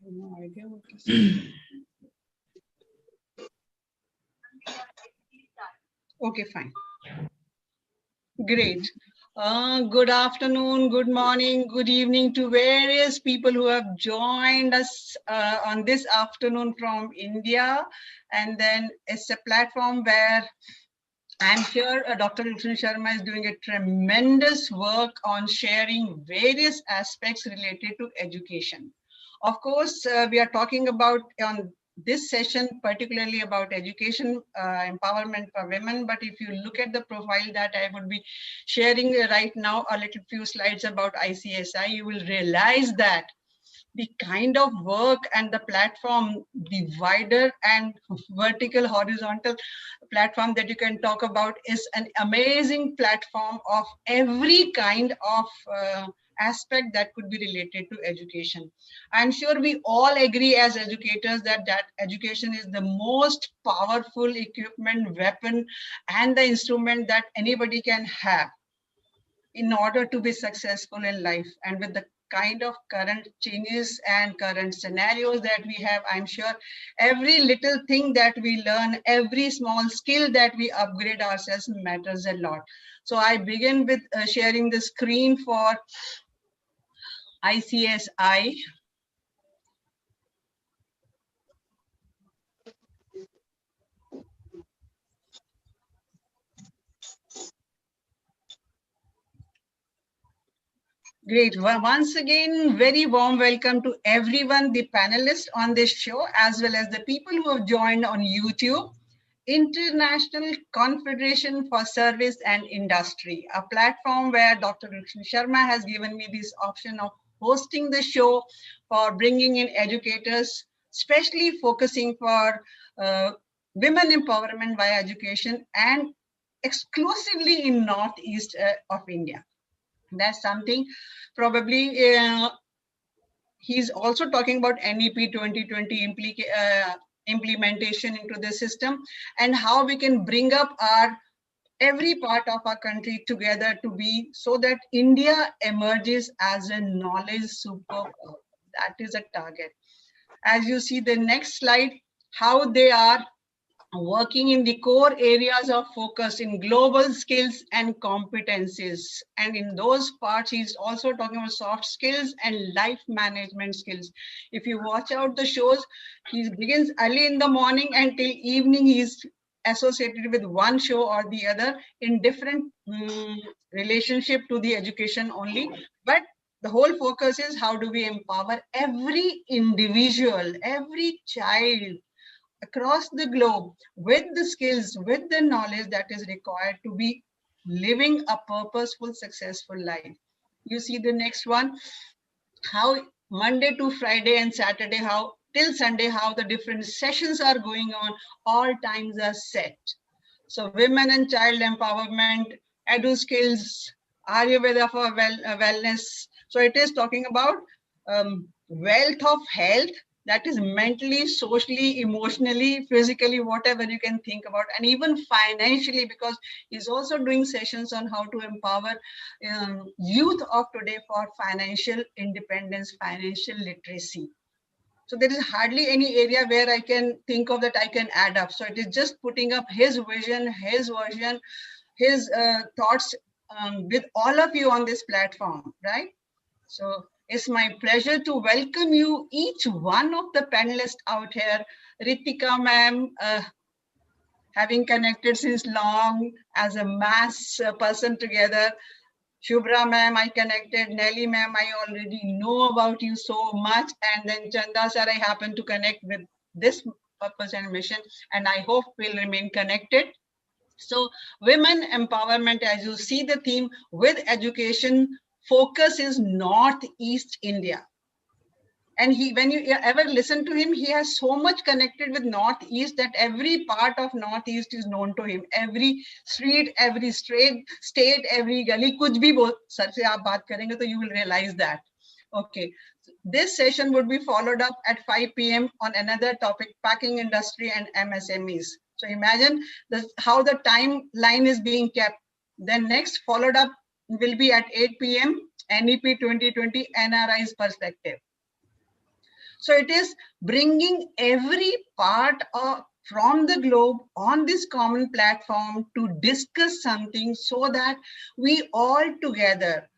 No idea what to say. Okay, fine. Great. Good afternoon, good morning, good evening to various people who have joined us on this afternoon from India. And then it's a platform where I'm sure Dr. Ritika Sharma is doing a tremendous work on sharing various aspects related to education. Of course, we are talking about on this session, particularly about education empowerment for women. But if you look at the profile that I would be sharing right now, a little few slides about ICSI, you will realize that the kind of work and the platform, the wider and vertical, horizontal platform that you can talk about is an amazing platform of every kind of aspect that could be related to education. I'm sure we all agree as educators that education is the most powerful equipment, weapon, and the instrument that anybody can have in order to be successful in life. And with the kind of current changes and current scenarios that we have, I'm sure every little thing that we learn, every small skill that we upgrade ourselves matters a lot. So I begin with sharing the screen for ICSI. Great. Well, once again, very warm welcome to everyone, the panelists on this show, as well as the people who have joined on YouTube. International Confederation for Service and Industry, a platform where Dr. Ritika Sharma has given me this option of hosting the show for bringing in educators, especially focusing for women empowerment via education and exclusively in Northeast of India. That's something probably he's also talking about NEP 2020 implementation into the system and how we can bring up our every part of our country together to be so that India emerges as a knowledge superpower. That is a target. As you see the next slide, how they are working in the core areas of focus in global skills and competencies. And in those parts, he's also talking about soft skills and life management skills. If you watch out the shows, he begins early in the morning until evening. He's associated with one show or the other in different relationship to the education only. But the whole focus is how do we empower every individual, every child, across the globe with the skills, with the knowledge that is required to be living a purposeful, successful life. You see the next one, how Monday to Friday and Saturday, how till Sunday, how the different sessions are going on, all times are set. So women and child empowerment, edu skills, Ayurveda for wellness. So it is talking about wealth of health, that is mentally, socially, emotionally, physically, whatever you can think about, and even financially, because he's also doing sessions on how to empower youth of today for financial independence, financial literacy. So there is hardly any area where I can think of that I can add up. So it is just putting up his vision, his version, his thoughts with all of you on this platform, right? So it's my pleasure to welcome you, each one of the panelists out here. Ritika ma'am, having connected since long as a mass person together. Shubhra ma'am, I connected. Nelly ma'am, I already know about you so much. And then Chanda sir, I happen to connect with this purpose and mission. And I hope we'll remain connected. So women empowerment, as you see the theme with education, focus is Northeast India. And he, when you ever listen to him, he has so much connected with Northeast that every part of Northeast is known to him. Every street, every state, every gully, kuch bhi sir se aap baat karenge to you will realize that. Okay, this session would be followed up at 5 p.m. on another topic, packing industry and MSMEs. So imagine how the timeline is being kept. Then next followed up will be at 8 p.m. NEP 2020 NRI's perspective. So it is bringing every part of from the globe on this common platform to discuss something so that we all together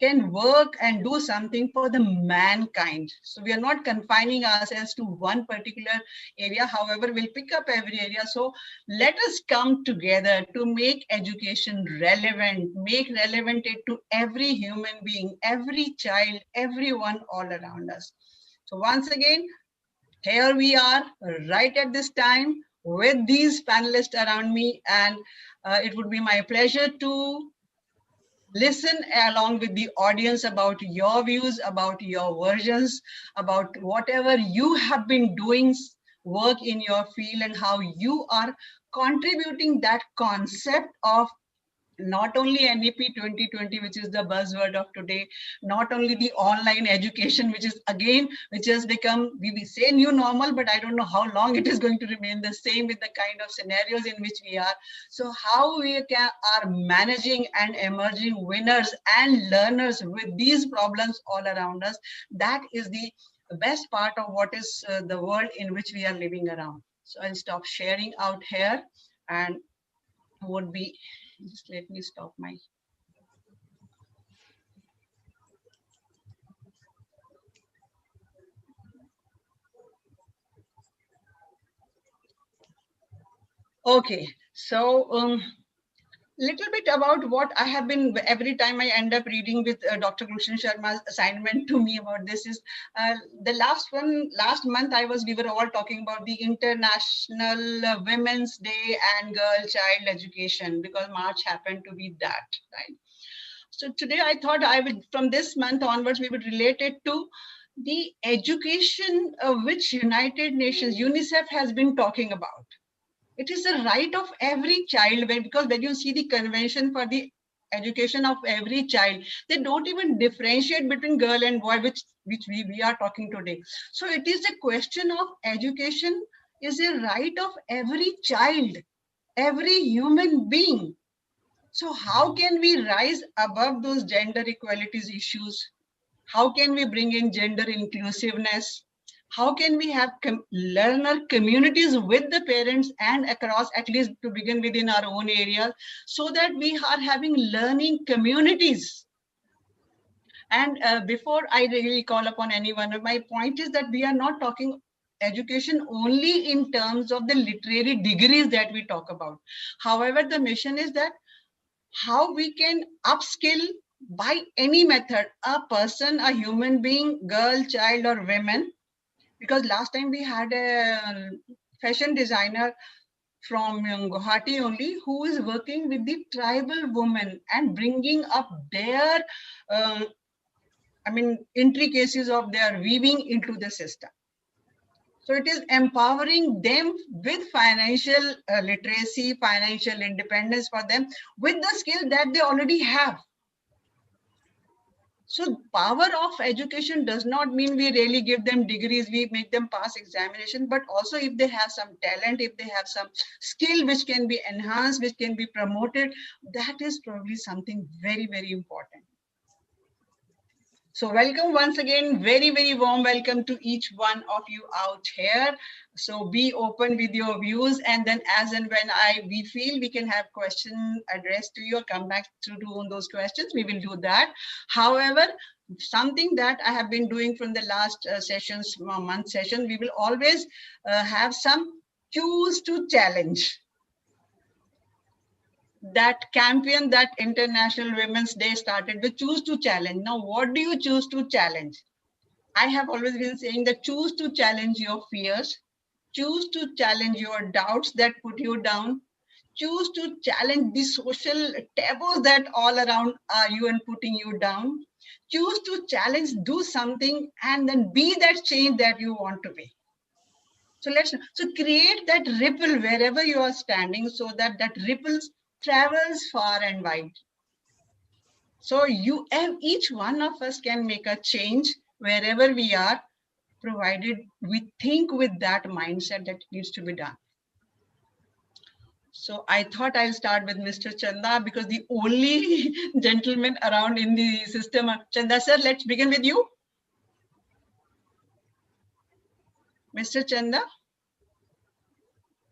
can work and do something for the mankind. So we are not confining ourselves to one particular area. However, we'll pick up every area. So let us come together to make education relevant, make relevant it to every human being, every child, everyone all around us. So once again, here we are right at this time with these panelists around me, and it would be my pleasure to listen along with the audience about your views, about your versions, about whatever you have been doing work in your field and how you are contributing that concept of not only NEP 2020, which is the buzzword of today, not only the online education, which is again, which has become, we say new normal, but I don't know how long it is going to remain the same with the kind of scenarios in which we are. So how we are managing and emerging winners and learners with these problems all around us, that is the best part of what is the world in which we are living around. So I'll stop sharing out here and would be, just let me stop my, okay. So little bit about what I have been, every time I end up reading with Dr. Gulshan Sharma's assignment to me about this is the last month we were all talking about the International Women's Day and Girl Child Education, because March happened to be that, right? So today I thought I would, from this month onwards, we would relate it to the education which United Nations, UNICEF has been talking about. It is the right of every child, because when you see the convention for the education of every child, they don't even differentiate between girl and boy, which we are talking today. So it is a question of education is a right of every child, every human being. So how can we rise above those gender equalities issues? How can we bring in gender inclusiveness? How can we have learner communities with the parents and across, at least to begin within our own areas, so that we are having learning communities? And before I really call upon anyone, my point is that we are not talking education only in terms of the literary degrees that we talk about. However, the mission is that how we can upskill by any method a person, a human being, girl, child, or women. Because last time we had a fashion designer from Guwahati only, who is working with the tribal women and bringing up their, intricacies of their weaving into the system. So it is empowering them with financial literacy, financial independence for them with the skill that they already have. So power of education does not mean we really give them degrees, we make them pass examination, but also if they have some talent, if they have some skill which can be enhanced, which can be promoted, that is probably something very, very important. So welcome once again, very, very warm welcome to each one of you out here. So be open with your views, and then as and when we feel we can have questions addressed to you or come back to do on those questions, we will do that. However, something that I have been doing from the last month session, we will always have some choose to challenge. That campaign that International Women's Day started with choose to challenge. Now, what do you choose to challenge? I have always been saying that choose to challenge your fears, choose to challenge your doubts that put you down, choose to challenge the social taboos that all around are you and putting you down, choose to challenge, do something, and then be that change that you want to be. So create that ripple wherever you are standing, so that ripples travels far and wide. So each one of us can make a change wherever we are, provided we think with that mindset that needs to be done. So I thought I'll start with Mr. Chanda, because the only gentleman around in the system. Chanda sir, let's begin with you. Mr. Chanda?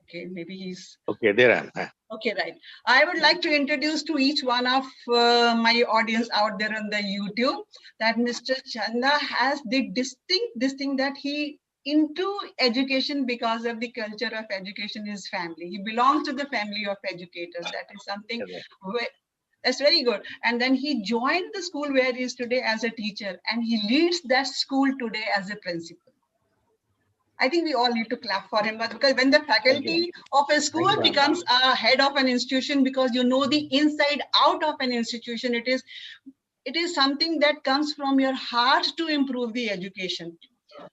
Okay, maybe he's... Okay, there I am. Okay, right. I would like to introduce to each one of my audience out there on the YouTube that Mr. Chanda has the distinct that he into education because of the culture of education in his family. He belongs to the family of educators. That is something that's very good. And then he joined the school where he is today as a teacher, and he leads that school today as a principal. I think we all need to clap for him, but because when the faculty of a school becomes a head of an institution, because you know the inside out of an institution, it is something that comes from your heart to improve the education.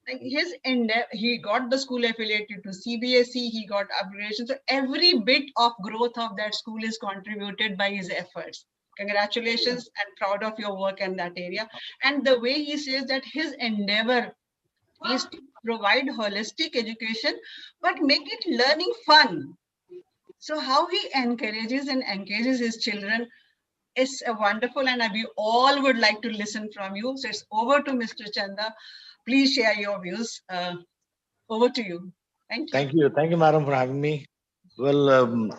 Like his endeavor, he got the school affiliated to CBSE, he got upgradation. So every bit of growth of that school is contributed by his efforts. Congratulations and proud of your work in that area. And the way he says that his endeavor is to provide holistic education, but make it learning fun. So how he encourages and engages his children is wonderful, and we all would like to listen from you. So it's over to Mr. Chanda. Please share your views. Over to you. Thank you. Thank you, madam, for having me. Well,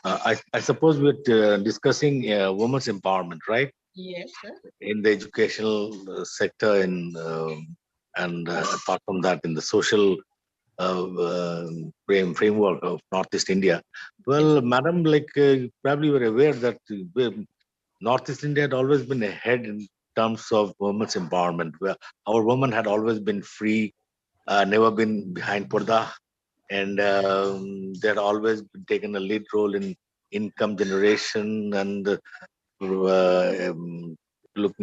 I suppose we're discussing women's empowerment, right? Yes, sir. In the educational sector, and apart from that, in the social framework of Northeast India. Well, madam, like probably you were aware that Northeast India had always been ahead in terms of women's empowerment, where our women had always been free, never been behind Purda, and they had always taken a lead role in income generation and looking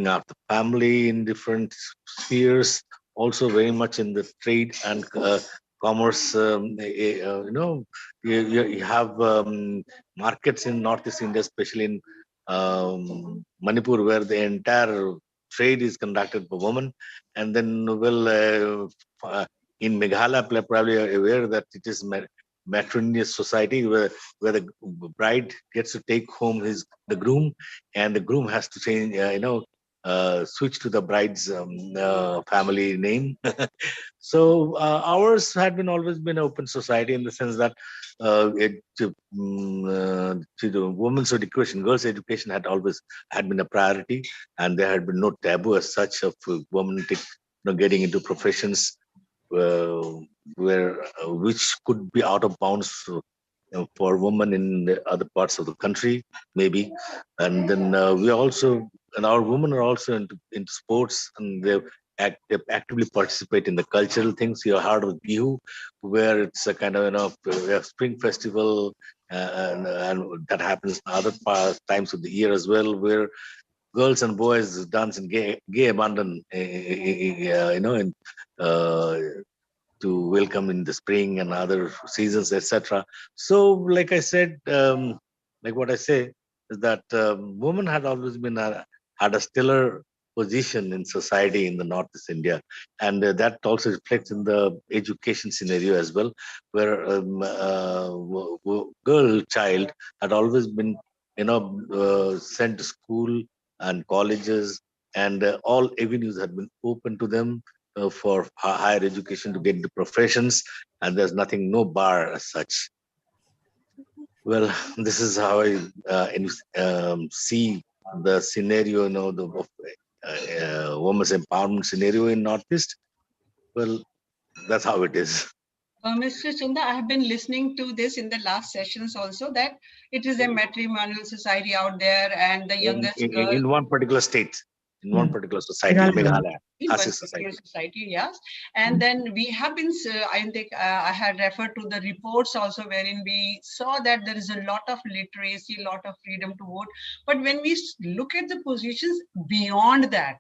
after family in different spheres, also very much in the trade and commerce. You have markets in Northeast India, especially in Manipur, where the entire trade is conducted by women. And then, in Meghalaya, probably you're aware that it is matrimonious society where the bride gets to take home the groom, and the groom has to change, switch to the bride's family name. So ours had been always been an open society in the sense that to the women's education, girls' education had been a priority, and there had been no taboo as such of women getting into professions where which could be out of bounds for women in the other parts of the country, maybe. And then our women are also into sports, and they actively participate in the cultural things. You heard of Bihu, where it's a kind of a spring festival, and that happens other times of the year as well, where girls and boys dance in gay abandon, in uh, to welcome in the spring and other seasons, etc. So, like I said, like what I say is that women had always been had a stellar position in society in the Northeast India, and that also reflects in the education scenario as well, where girl child had always been, sent to school and colleges, and all avenues had been open to them for higher education to get into professions, and there's no bar as such. Well, this is how I see the scenario, of women's empowerment scenario in Northeast. Well, that's how it is. Mr. Chanda, I have been listening to this in the last sessions also, that it is a matrimonial society out there, and the youngest girl In one particular state, in one particular society, Meghalaya, in one ASEAN particular society. society, yes. And then we have been, I think I had referred to the reports also, wherein we saw that there is a lot of literacy, a lot of freedom to vote. But when we look at the positions beyond that,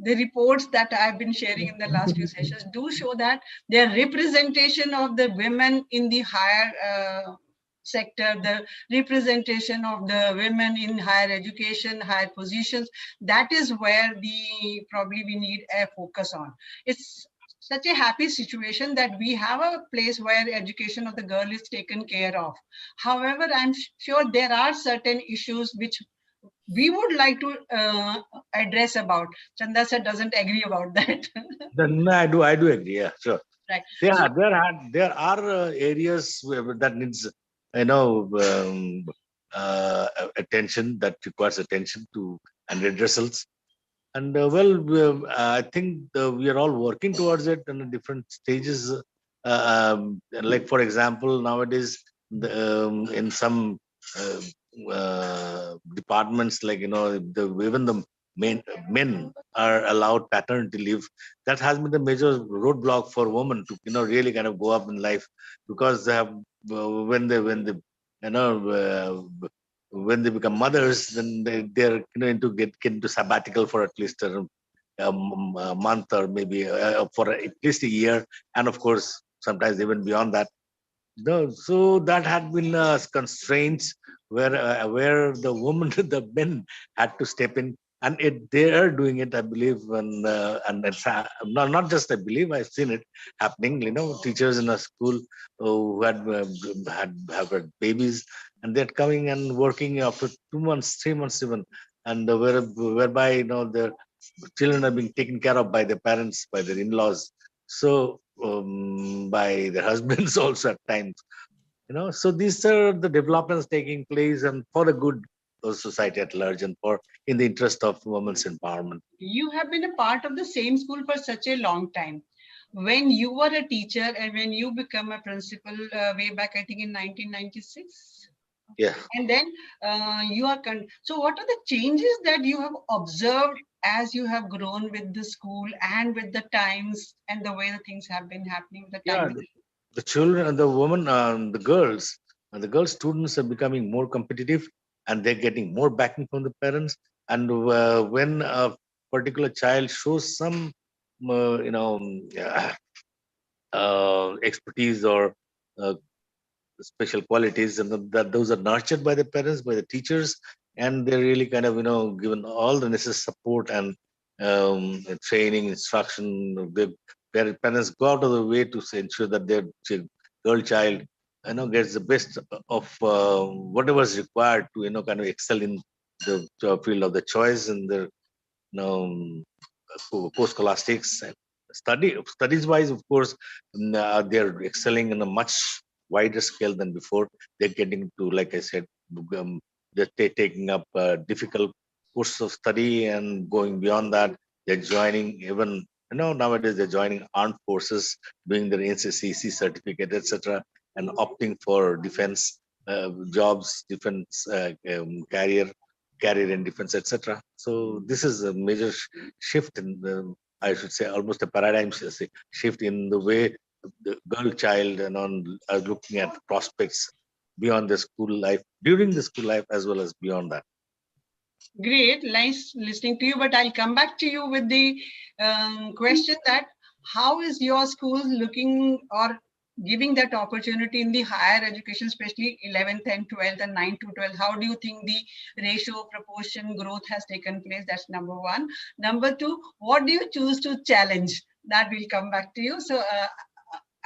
the reports that I've been sharing in the last few sessions do show that their representation of the women in the higher sector, the representation of the women in higher education, higher positions, that is where probably we need a focus on. It's such a happy situation that we have a place where education of the girl is taken care of. However, I'm sure there are certain issues which we would like to address about. Chanda sir doesn't agree about that. Then I do agree. Yeah, sure. Right. So Yeah, there are areas that needs, you know, attention, that requires attention to and redressals. And I think we are all working towards it in different stages. Like for example, nowadays in some uh, departments, like even the men are allowed paternity leave. That has been the major roadblock for women to really kind of go up in life, because they have when they you know when they become mothers, then they're into get into sabbatical for at least a month, or maybe for at least a year, and of course sometimes even beyond that. No, so that had been constraints where the woman, the men had to step in, and they are doing it, I believe, and it's not just I believe, I've seen it happening. Teachers in a school who had babies, and they're coming and working after 2 months, 3 months even, and whereby their children are being taken care of by their parents, by their in-laws, so by their husbands also at times. So these are the developments taking place, and for the good of society at large, and for in the interest of women's empowerment. you have been a part of the same school for such a long time. When you were a teacher and when you become a principal way back, I think in 1996. Yeah. And then you are so what are the changes that you have observed as you have grown with the school and with the times and the way the things have been happening with the Yeah, time? the children and the women, the girl students are becoming more competitive, and they're getting more backing from the parents. And when a particular child shows some, expertise or uh, special qualities, and that those are nurtured by the parents, by the teachers, and they're really kind of given all the necessary support and training, instruction. Their parents go out of the way to ensure that their girl child gets the best of whatever is required to kind of excel in the field of the choice, and the post scholastics and studies wise, of course. They're excelling in a much wider scale than before. They're getting to, like I said, um, they're taking up difficult courses of study, and going beyond that, they're joining even nowadays they're joining armed forces, doing their NCCC certificate, etc., and opting for defense jobs, defense career in defense, etc. So this is a major shift in the, I should say, almost a paradigm shift in the way the girl child and on are looking at prospects beyond the school life, during the school life, as well as beyond that. Great, nice listening to you. But I'll come back to you with the question that how is your school looking or giving that opportunity in the higher education, especially 11th and 12th and 9 to 12? How do you think the ratio, proportion, growth has taken place? That's number one. Number two, what do you choose to challenge? That will come back to you. So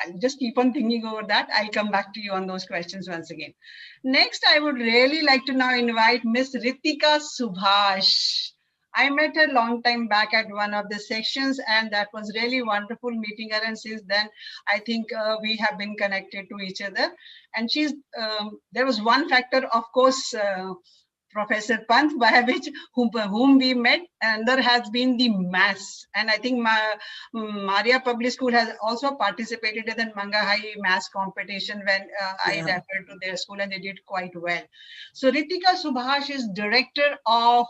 I'll just keep on thinking over that. I'll come back to you on those questions once again. Next, I would really like to now invite Miss Ritika Subhash. I met her long time back at one of the sections, and that was really wonderful meeting her. And since then, I think we have been connected to each other. And there was one factor, of course, Professor Pant, by which whom we met, and there has been the maths. And I think Maria Public School has also participated in the Mangahai maths competition when I referred to their school, and they did quite well. So Ritika Subhash is director of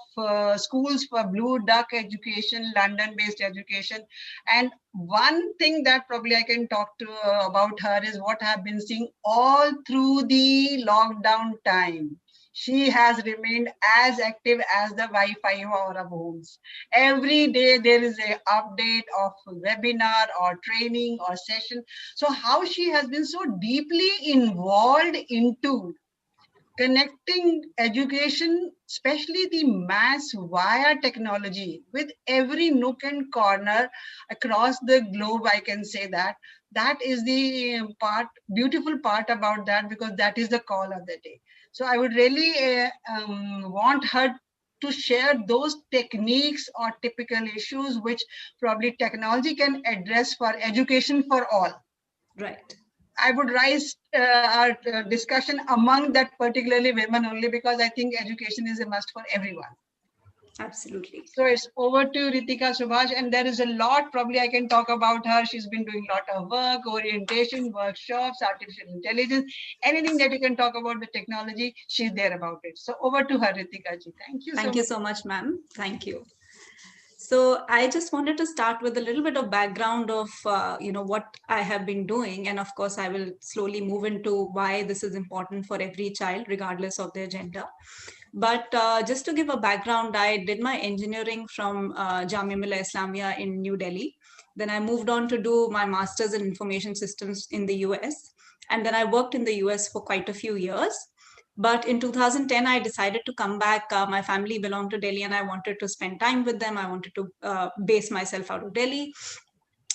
schools for Blue Duck Education, London-based education. And one thing that probably I can talk to about her is what I've been seeing all through the lockdown time. She has remained as active as the Wi-Fi of our homes. Every day there is an update of webinar or training or session. So how she has been so deeply involved into connecting education, especially the mass via technology, with every nook and corner across the globe, I can say that. That is the beautiful part about that, because that is the call of the day. So I would really want her to share those techniques or typical issues which probably technology can address for education for all. Right. I would raise our discussion among that particularly women only, because I think education is a must for everyone. Absolutely. So it's over to Ritika Subhash, and there is a lot probably I can talk about her. She's been doing a lot of work, orientation, workshops, artificial intelligence, anything that you can talk about the technology, she's there about it. So over to her, Ritika ji. Thank you so much. Thank you so much, ma'am. Thank you. So I just wanted to start with a little bit of background of what I have been doing, and of course I will slowly move into why this is important for every child, regardless of their gender. But just to give a background, I did my engineering from Jamia Millia Islamia in New Delhi. Then I moved on to do my master's in information systems in the US, and then I worked in the US for quite a few years. But in 2010, I decided to come back. My family belonged to Delhi, and I wanted to spend time with them. I wanted to base myself out of Delhi.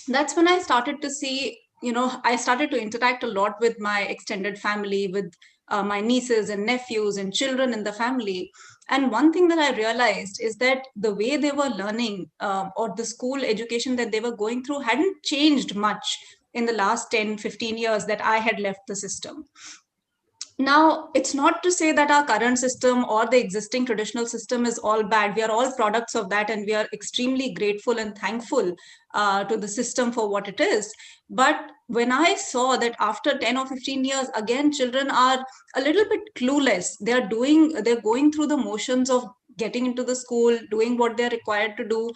That's when I started to see, I started to interact a lot with my extended family, with my nieces and nephews and children in the family. And one thing that I realized is that the way they were learning or the school education that they were going through hadn't changed much in the last 10, 15 years that I had left the system. Now, it's not to say that our current system or the existing traditional system is all bad. We are all products of that, and we are extremely grateful and thankful to the system for what it is. But when I saw that after 10 or 15 years, again, children are a little bit clueless. They're going through the motions of getting into the school, doing what they're required to do,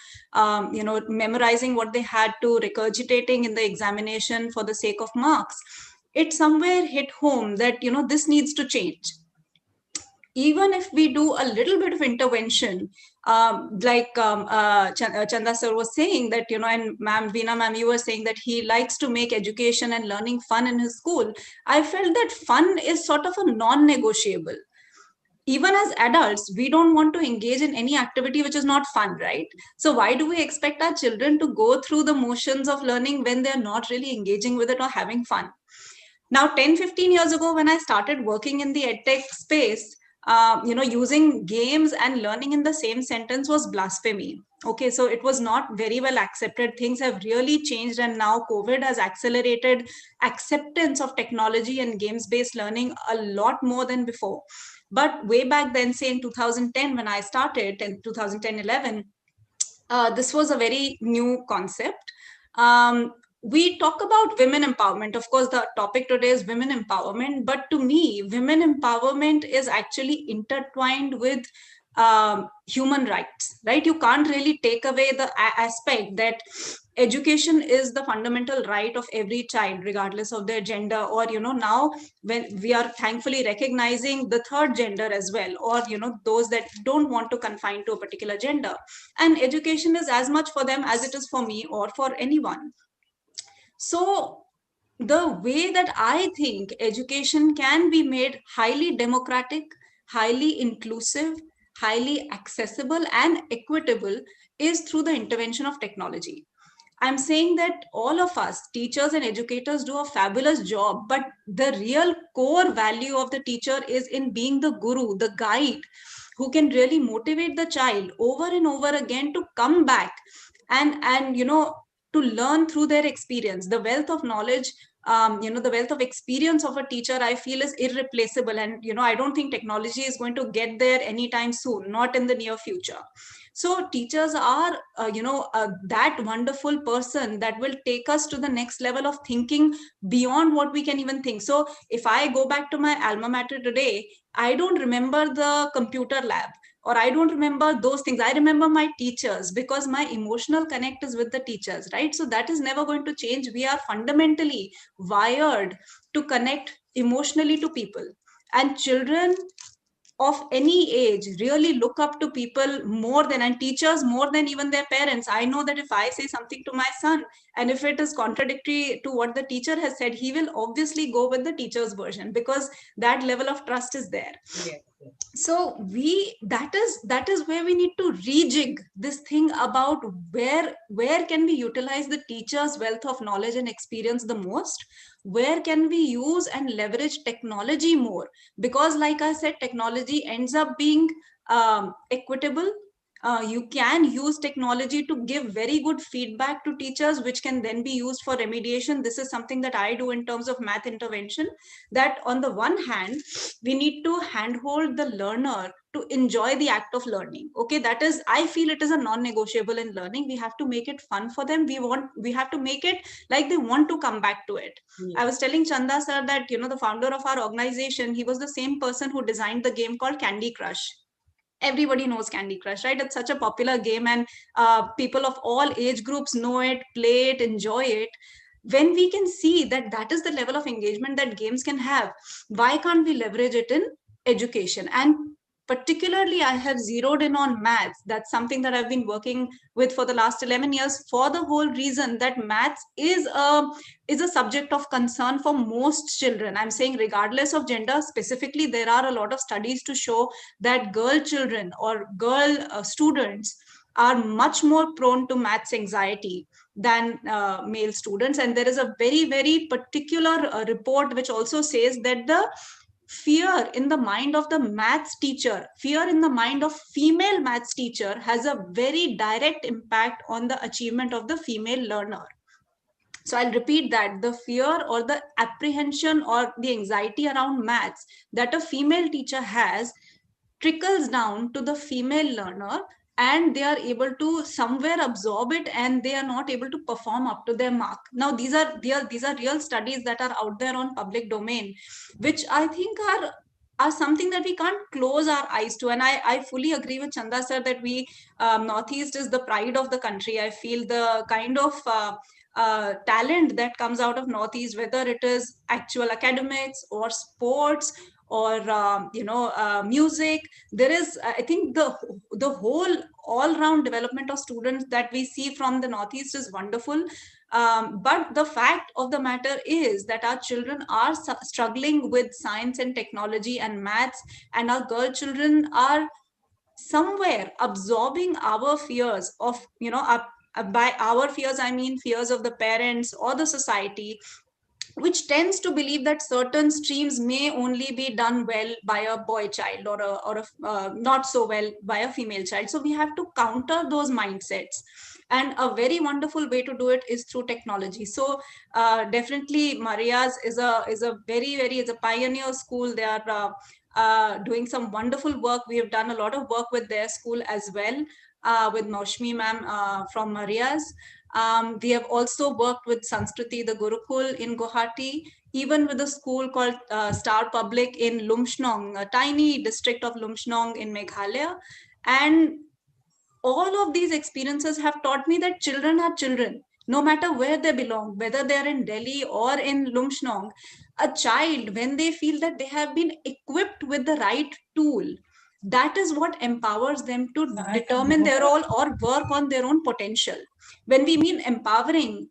memorizing what they had to, regurgitating in the examination for the sake of marks. It somewhere hit home that this needs to change. Even if we do a little bit of intervention, Chanda sir was saying that, and ma'am, Veena ma'am, you were saying that he likes to make education and learning fun in his school. I felt that fun is sort of a non-negotiable. Even as adults, we don't want to engage in any activity which is not fun, right? So why do we expect our children to go through the motions of learning when they're not really engaging with it or having fun? Now, 10, 15 years ago, when I started working in the edtech space, using games and learning in the same sentence was blasphemy. Okay, so it was not very well accepted. Things have really changed, and now COVID has accelerated acceptance of technology and games-based learning a lot more than before. But way back then, say in 2010, when I started, in 2010-11, this was a very new concept. We talk about women empowerment. Of course, the topic today is women empowerment. But to me, women empowerment is actually intertwined with human rights, right? You can't really take away the aspect that education is the fundamental right of every child, regardless of their gender, or now when we are thankfully recognizing the third gender as well, or those that don't want to confine to a particular gender, and education is as much for them as it is for me or for anyone. So the way that I think education can be made highly democratic, highly inclusive, highly accessible and equitable is through the intervention of technology. I'm saying that all of us, teachers and educators, do a fabulous job, but the real core value of the teacher is in being the guru, the guide, who can really motivate the child over and over again to come back and to learn through their experience. The wealth of knowledge, the wealth of experience of a teacher, I feel, is irreplaceable. And I don't think technology is going to get there anytime soon, not in the near future. So teachers are, that wonderful person that will take us to the next level of thinking beyond what we can even think. So if I go back to my alma mater today, I don't remember the computer lab, or I don't remember those things. I remember my teachers, because my emotional connect is with the teachers, right? So that is never going to change. We are fundamentally wired to connect emotionally to people, and children of any age really look up to people more than, and teachers more than even their parents. I know that if I say something to my son, and if it is contradictory to what the teacher has said, he will obviously go with the teacher's version, because that level of trust is there. Yes. So that is where we need to rejig this thing about where can we utilize the teacher's wealth of knowledge and experience the most, where can we use and leverage technology more, because like I said, technology ends up being equitable. You can use technology to give very good feedback to teachers, which can then be used for remediation. This is something that I do in terms of math intervention, that on the one hand, we need to handhold the learner to enjoy the act of learning. Okay, that is, I feel it is a non-negotiable in learning. We have to make it fun for them. We have to make it like they want to come back to it. I was telling Chanda sir that, the founder of our organization, he was the same person who designed the game called Candy Crush. Everybody knows Candy Crush, right? It's such a popular game, and people of all age groups know it, play it, enjoy it. When we can see that that is the level of engagement that games can have, why can't we leverage it in education? And particularly, I have zeroed in on maths. That's something that I've been working with for the last 11 years, for the whole reason that maths is a subject of concern for most children. I'm saying regardless of gender. Specifically, there are a lot of studies to show that girl children or girl students are much more prone to maths anxiety than male students. And there is a very, very particular report which also says that the fear in the mind of the maths teacher, fear in the mind of female maths teacher, has a very direct impact on the achievement of the female learner. So I'll repeat that: the fear or the apprehension or the anxiety around maths that a female teacher has trickles down to the female learner, and they are able to somewhere absorb it, and they are not able to perform up to their mark. Now these are real studies that are out there on public domain, which I think are something that we can't close our eyes to. And I fully agree with Chanda sir that we, Northeast is the pride of the country. I feel the kind of talent that comes out of Northeast, whether it is actual academics or sports or music, there is, I think, the whole all-round development of students that we see from the Northeast is wonderful. But the fact of the matter is that our children are struggling with science and technology and maths, and our girl children are somewhere absorbing our fears of, by our fears, I mean fears of the parents or the society, which tends to believe that certain streams may only be done well by a boy child, or not so well by a female child. So we have to counter those mindsets, and a very wonderful way to do it is through technology. So definitely Maria's is a very, very, it's a pioneer school. They are doing some wonderful work. We have done a lot of work with their school as well, with Maushmi ma'am from Maria's. We have also worked with Sanskriti, the Gurukul in Guwahati, even with a school called Star Public in Lumshnong, a tiny district of Lumshnong in Meghalaya. And all of these experiences have taught me that children are children, no matter where they belong, whether they're in Delhi or in Lumshnong. A child, when they feel that they have been equipped with the right tool, that is what empowers them to determine their role or work on their own potential. When we mean empowering,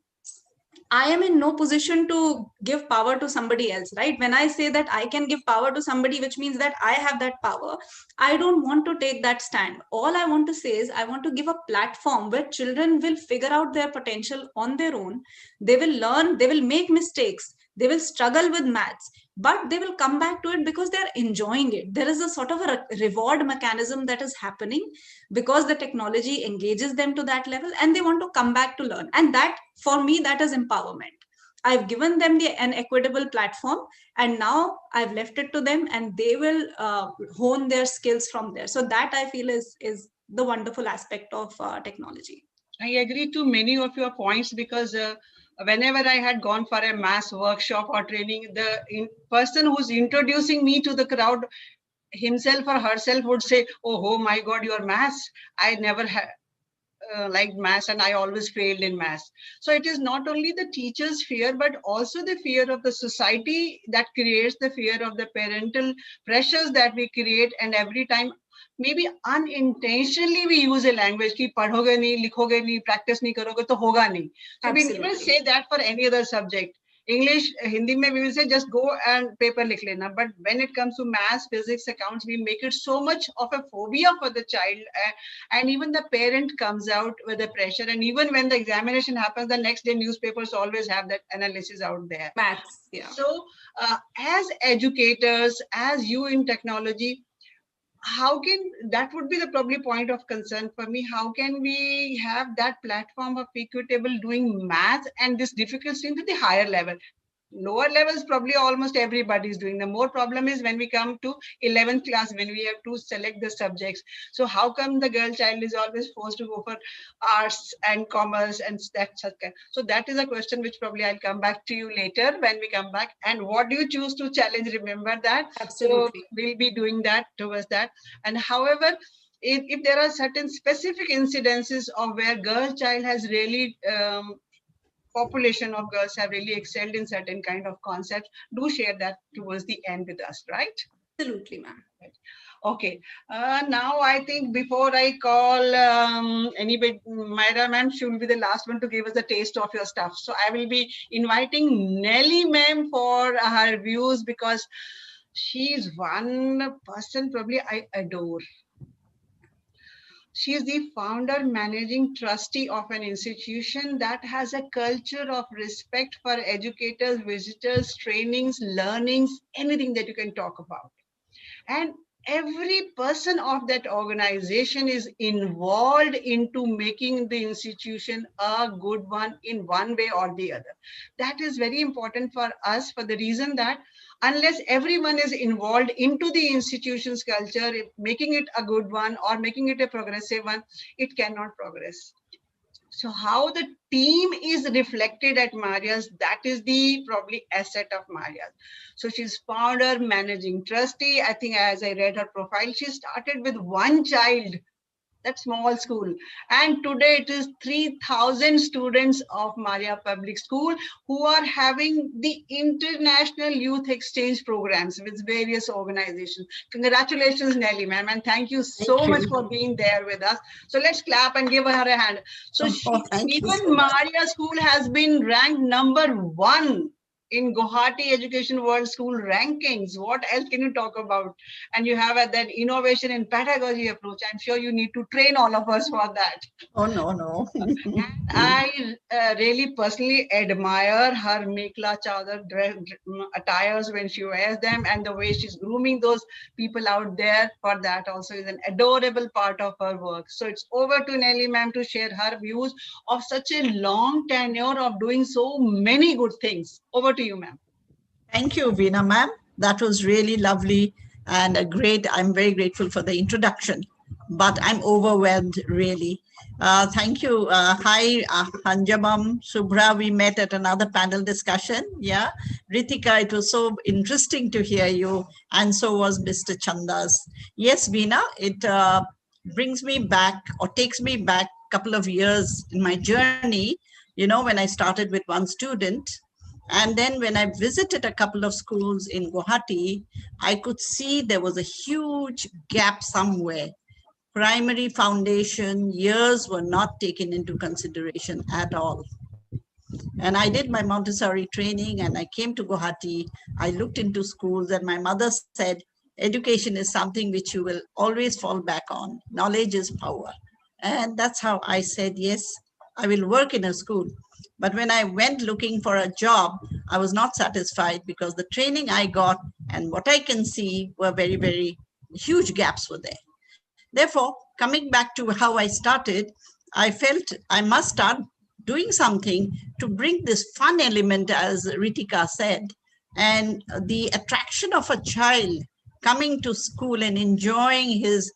I am in no position to give power to somebody else, right? When I say that I can give power to somebody, which means that I have that power, I don't want to take that stand. All I want to say is I want to give a platform where children will figure out their potential on their own. They will learn, they will make mistakes, they will struggle with maths, but they will come back to it because they're enjoying it. There is a sort of a reward mechanism that is happening because the technology engages them to that level, and they want to come back to learn. And that, for me, that is empowerment. I've given them an equitable platform, and now I've left it to them, and they will hone their skills from there. So that, I feel, is the wonderful aspect of technology. I agree to many of your points, because whenever I had gone for a mass workshop or training, the person who's introducing me to the crowd himself or herself would say, oh my God, your maths. I never liked maths, and I always failed in maths. So it is not only the teacher's fear, but also the fear of the society that creates the fear of the parental pressures that we create. And every time, maybe unintentionally, we use a language ki padhoge nahi, likhoge nahi, practice nahi karoge to hoga nahi. So Absolutely. we never say that for any other subject. English, Hindi mein we will say just go and paper likh lena. But when it comes to maths, physics, accounts, we make it so much of a phobia for the child. And even the parent comes out with the pressure. And even when the examination happens, the next day newspapers always have that analysis out there. Maths, yeah. So as educators, as you in technology, how can that would be the probably point of concern for me. How can we have that platform of equitable doing math and this difficult stream to the higher level? Lower levels probably almost everybody is doing. The more problem is when we come to 11th class, when we have to select the subjects. So how come the girl child is always forced to go for arts and commerce and that such kind? So that is a question which probably I'll come back to you later when we come back. And what do you choose to challenge? Remember that. So Absolutely. we'll be doing that towards that. And however, if there are certain specific incidences of where girl child has really population of girls have really excelled in certain kind of concepts, do share that towards the end with us, right? Absolutely, ma'am. Okay. Now I think before I call anybody, Myra ma'am, she will be the last one to give us a taste of your stuff. So I will be inviting Nelly ma'am for her views, because she is one person probably I adore. She is the founder, managing trustee of an institution that has a culture of respect for educators, visitors, trainings, learnings, anything that you can talk about. And every person of that organization is involved into making the institution a good one in one way or the other. That is very important for us, for the reason that unless everyone is involved into the institution's culture, making it a good one or making it a progressive one, it cannot progress. So how the team is reflected at Maria's, that is the probably asset of Maria's. So she's founder, managing trustee. I think as I read her profile, she started with one child, that small school. And today it is 3,000 students of Maria Public School who are having the international youth exchange programs with various organizations. Congratulations, Nelly, ma'am, and thank you so much for being there with us. So let's clap and give her a hand. So Thank you even so much. Maria School has been ranked #1 in Guwahati Education World School rankings. What else can you talk about? And you have that innovation in pedagogy approach. I'm sure you need to train all of us for that. Oh, no. I really personally admire her Mekla Chadar attires when she wears them, and the way she's grooming those people out there for that also is an adorable part of her work. So it's over to Nelly ma'am to share her views of such a long tenure of doing so many good things. Over to you, ma'am. Thank you, Veena ma'am. That was really lovely and a great. I'm very grateful for the introduction, but I'm overwhelmed really. Thank you. Hi, Hanjamam, Subhra. We met at another panel discussion. Yeah, Ritika, it was so interesting to hear you, and so was Mr. Chandas. Yes, Veena, it brings me back or takes me back a couple of years in my journey. You know, when I started with one student. And then when I visited a couple of schools in Guwahati, I could see there was a huge gap somewhere. Primary foundation years were not taken into consideration at all. And I did my Montessori training and I came to Guwahati. I looked into schools and my mother said, education is something which you will always fall back on. Knowledge is power. And that's how I said, yes, I will work in a school. But when I went looking for a job, I was not satisfied because the training I got and what I can see were very, very huge gaps were there. Therefore, coming back to how I started, I felt I must start doing something to bring this fun element, as Ritika said, and the attraction of a child coming to school and enjoying his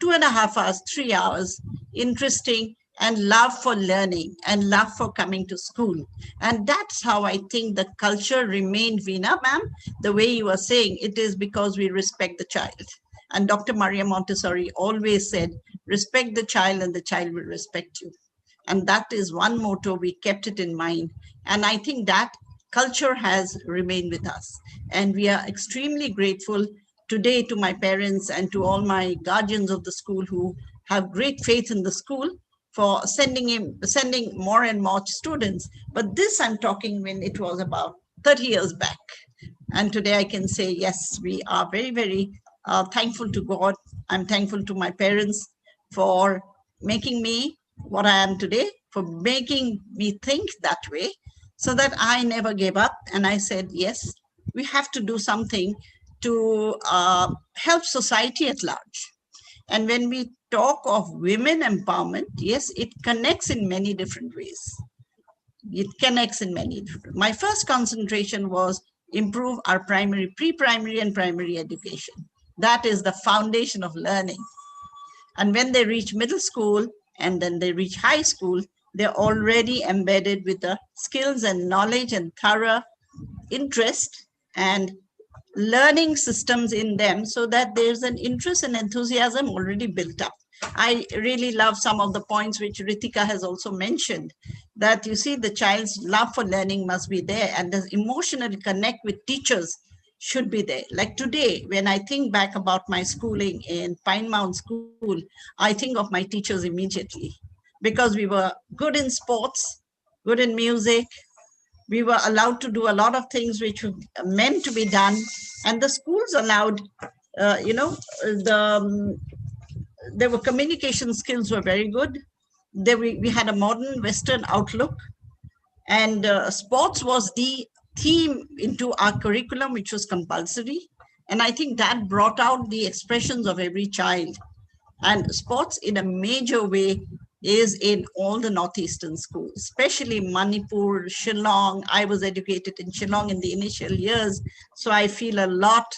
2.5 hours, 3 hours, interesting, and love for learning and love for coming to school. And that's how I think the culture remained, Veena ma'am, the way you are saying, it is because we respect the child. And Dr. Maria Montessori always said, respect the child and the child will respect you. And that is one motto, we kept it in mind. And I think that culture has remained with us. And we are extremely grateful today to my parents and to all my guardians of the school who have great faith in the school for sending more and more students. But this I'm talking when it was about 30 years back. And today I can say, yes, we are very, very thankful to God. I'm thankful to my parents for making me what I am today, for making me think that way, so that I never gave up. And I said, yes, we have to do something to help society at large. And when we talk of women empowerment, yes, it connects in many different ways. It connects in many different. My first concentration was improve our primary, pre-primary and primary education. That is the foundation of learning. And when they reach middle school and then they reach high school, they're already embedded with the skills and knowledge and thorough interest and learning systems in them, so that there's an interest and enthusiasm already built up. I really love some of the points which Ritika has also mentioned, that you see the child's love for learning must be there, and the emotional connect with teachers should be there. Like today, when I think back about my schooling in Pine Mound School, I think of my teachers immediately, because we were good in sports, good in music. We were allowed to do a lot of things which were meant to be done, and the schools allowed, there were communication skills were very good. We had a modern Western outlook, and sports was the theme into our curriculum, which was compulsory. And I think that brought out the expressions of every child. And sports in a major way is in all the northeastern schools, especially Manipur, Shillong. I was educated in Shillong in the initial years, so I feel a lot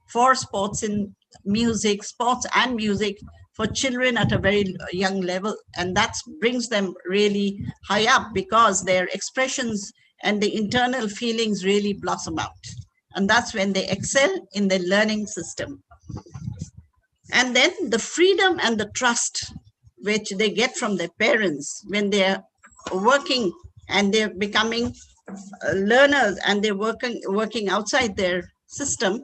for sports in music, sports and music for children at a very young level. And that brings them really high up, because their expressions and the internal feelings really blossom out. And that's when they excel in their learning system. And then the freedom and the trust which they get from their parents when they're working and they're becoming learners and they're working outside their system,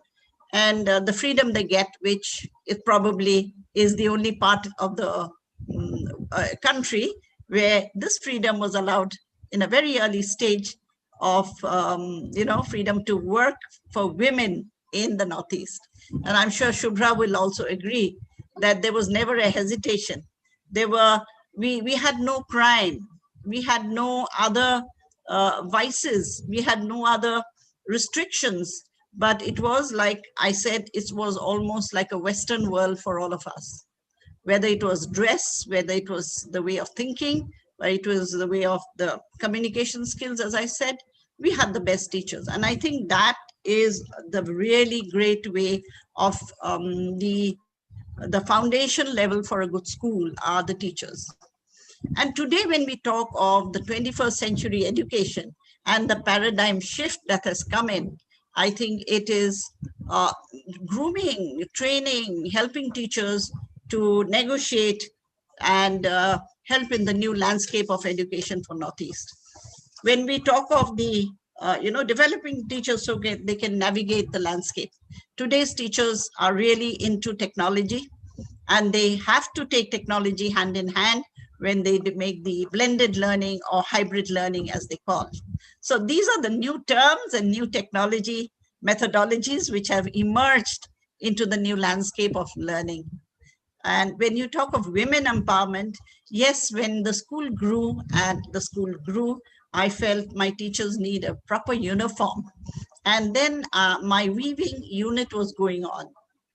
and the freedom they get, which it probably is the only part of the country where this freedom was allowed in a very early stage of, freedom to work for women in the Northeast. And I'm sure Shubhra will also agree that there was never a hesitation. We had no crime. We had no other vices. We had no other restrictions. But it was like I said, it was almost like a Western world for all of us. Whether it was dress, whether it was the way of thinking, whether it was the way of the communication skills, as I said, we had the best teachers. And I think that is the really great way of the foundation level for a good school are the teachers. And today, when we talk of the 21st century education and the paradigm shift that has come in, I think it is grooming, training, helping teachers to negotiate and help in the new landscape of education for Northeast. When we talk of the developing teachers so they can navigate the landscape. Today's teachers are really into technology, and they have to take technology hand in hand when they make the blended learning or hybrid learning, as they call. So these are the new terms and new technology methodologies which have emerged into the new landscape of learning. And when you talk of women empowerment, yes, when the school grew, I felt my teachers need a proper uniform. And then my weaving unit was going on.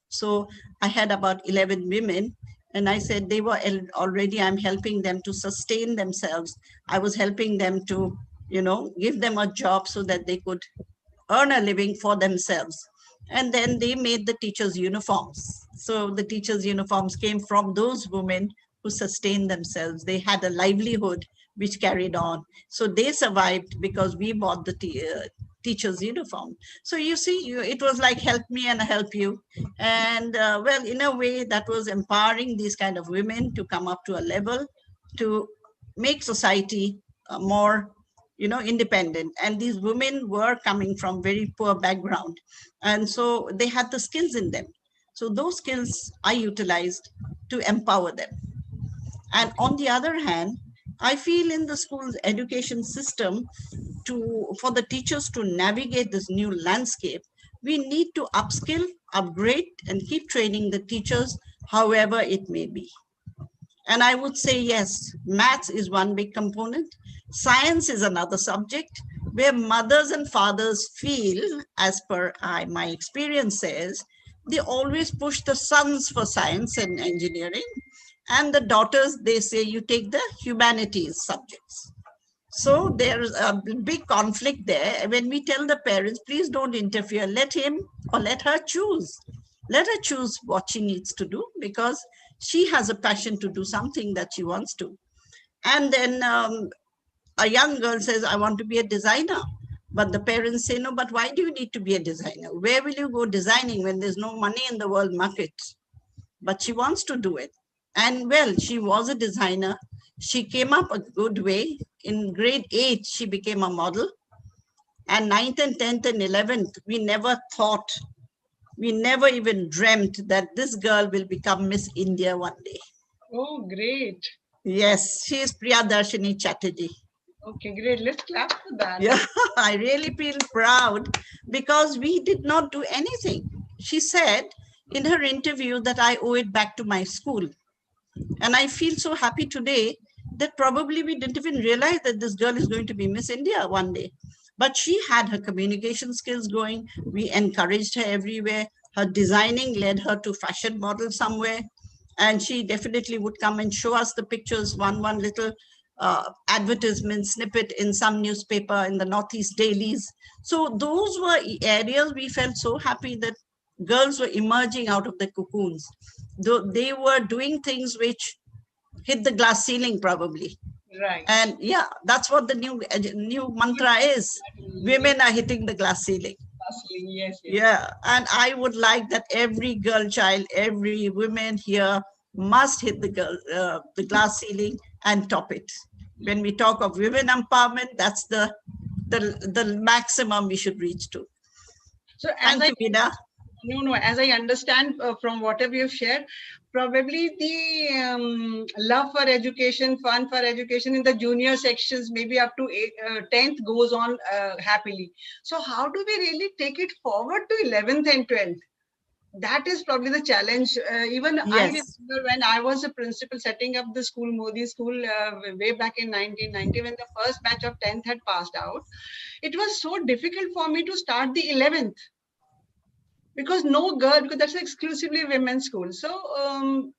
So I had about 11 women, and I said they were already, I'm helping them to sustain themselves. I was helping them to, give them a job so that they could earn a living for themselves. And then they made the teachers' uniforms. So the teachers' uniforms came from those women who sustained themselves. They had a livelihood which carried on. So they survived because we bought the teacher's uniform. So you see, it was like help me and help you. And well, in a way that was empowering these kind of women to come up to a level to make society more independent. And these women were coming from very poor background. And so they had the skills in them. So those skills I utilized to empower them. And on the other hand, I feel in the school's education system, for the teachers to navigate this new landscape, we need to upskill, upgrade, and keep training the teachers, however it may be. And I would say, yes, maths is one big component. Science is another subject where mothers and fathers feel, as per my experience says, they always push the sons for science and engineering, and the daughters, they say you take the humanities subjects. So there's a big conflict there. When we tell the parents, please don't interfere, let him or let her choose. Let her choose what she needs to do, because she has a passion to do something that she wants to. And then a young girl says, I want to be a designer. But the parents say, no, but why do you need to be a designer? Where will you go designing when there's no money in the world market? But she wants to do it. And well, she was a designer. She came up a good way. In grade 8, she became a model. And 9th and 10th and 11th, we never thought, we never even dreamt that this girl will become Miss India one day. Oh, great. Yes, she is Priyadarshini Chatterjee. Okay, great. Let's clap for that. Yeah, I really feel proud because we did not do anything. She said in her interview that I owe it back to my school. And I feel so happy today that probably we didn't even realize that this girl is going to be Miss India one day. But she had her communication skills going. We encouraged her everywhere. Her designing led her to fashion model somewhere. And she definitely would come and show us the pictures, one little advertisement snippet in some newspaper in the Northeast dailies. So those were areas we felt so happy that girls were emerging out of the cocoons. They were doing things which hit the glass ceiling probably. Right. And yeah, that's what the new mantra is. Women are hitting the glass ceiling. Yes, yes. Yeah, and I would like that every girl child, every woman here must hit the glass ceiling and top it. When we talk of women empowerment, that's the maximum we should reach to. So Thank you, Veena. No, as I understand from whatever you've shared, probably the love for education, fun for education in the junior sections, maybe up to 10th goes on happily. So how do we really take it forward to 11th and 12th? That is probably the challenge. Even Yes. I remember when I was a principal setting up the school, Modi school, way back in 1990, when the first batch of 10th had passed out, it was so difficult for me to start the 11th. Because no girl, because that's exclusively women's school. So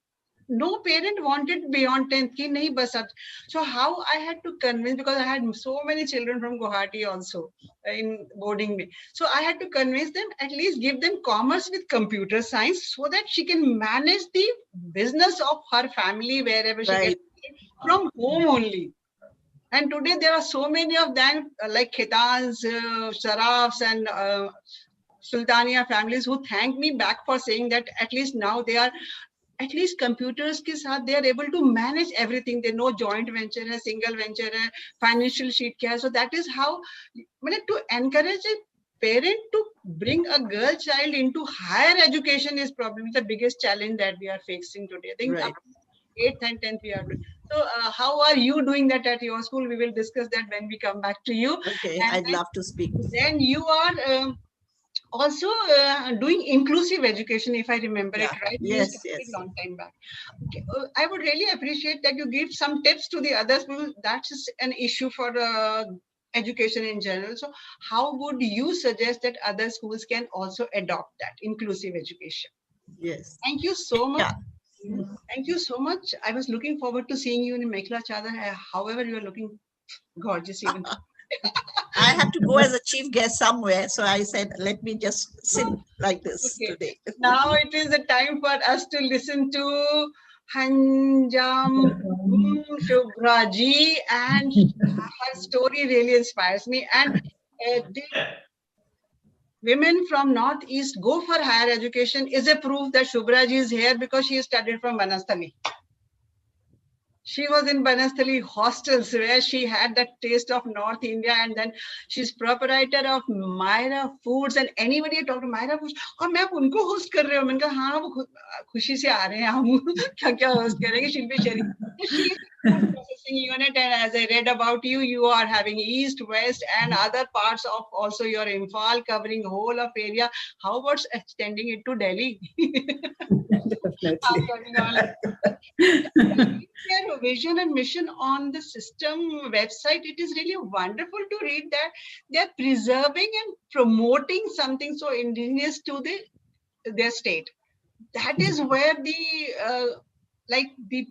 no parent wanted beyond 10th. Ki nahi bas ab. So how I had to convince, because I had so many children from Guwahati also in boarding me. So I had to convince them, at least give them commerce with computer science so that she can manage the business of her family wherever she gets from home only. And today there are so many of them like Khitans, Sarafs and Sultania families who thank me back for saying that at least now they are, at least computers ke saath, they are able to manage everything. They know joint venture hai, single venture hai, financial sheet kya hai. So that is how, to encourage a parent to bring a girl child into higher education is probably the biggest challenge that we are facing today. I think up to 8th and 10th we are doing. So how are you doing that at your school? We will discuss that when we come back to you. Okay, and I'd love to speak. Then you are also doing inclusive education, if I remember it right. Yes, yes. Long time back. Okay. I would really appreciate that you give some tips to the others, because that's an issue for education in general. So how would you suggest that other schools can also adopt that inclusive education? Yes. Thank you so much. Yeah. Thank you so much. I was looking forward to seeing you in Mekhla Chadar. However, you are looking gorgeous even. I had to go as a chief guest somewhere, so I said, let me just sit like this today. Now it is the time for us to listen to Hanjam Shubhra ji, and her story really inspires me. And the women from Northeast go for higher education is a proof that Shubhra ji is here, because she studied from Banasthali. She was in Banasthali hostels where she had that taste of North India, and then she's proprietor of Myra Foods. And anybody talk to Myra Foods, और मैं उनको host कर रहे हो, मैंने कहा हाँ वो खुशी से आ रहे हैं हम क्या host करेंगे शिल्पी शरीफ. She is food processing unit, and as I read about you, you are having East, West, and other parts of also your Imphal, covering whole of area. How about extending it to Delhi? Their vision and mission on the system website, it is really wonderful to read that they're preserving and promoting something so indigenous to the their state. That is where the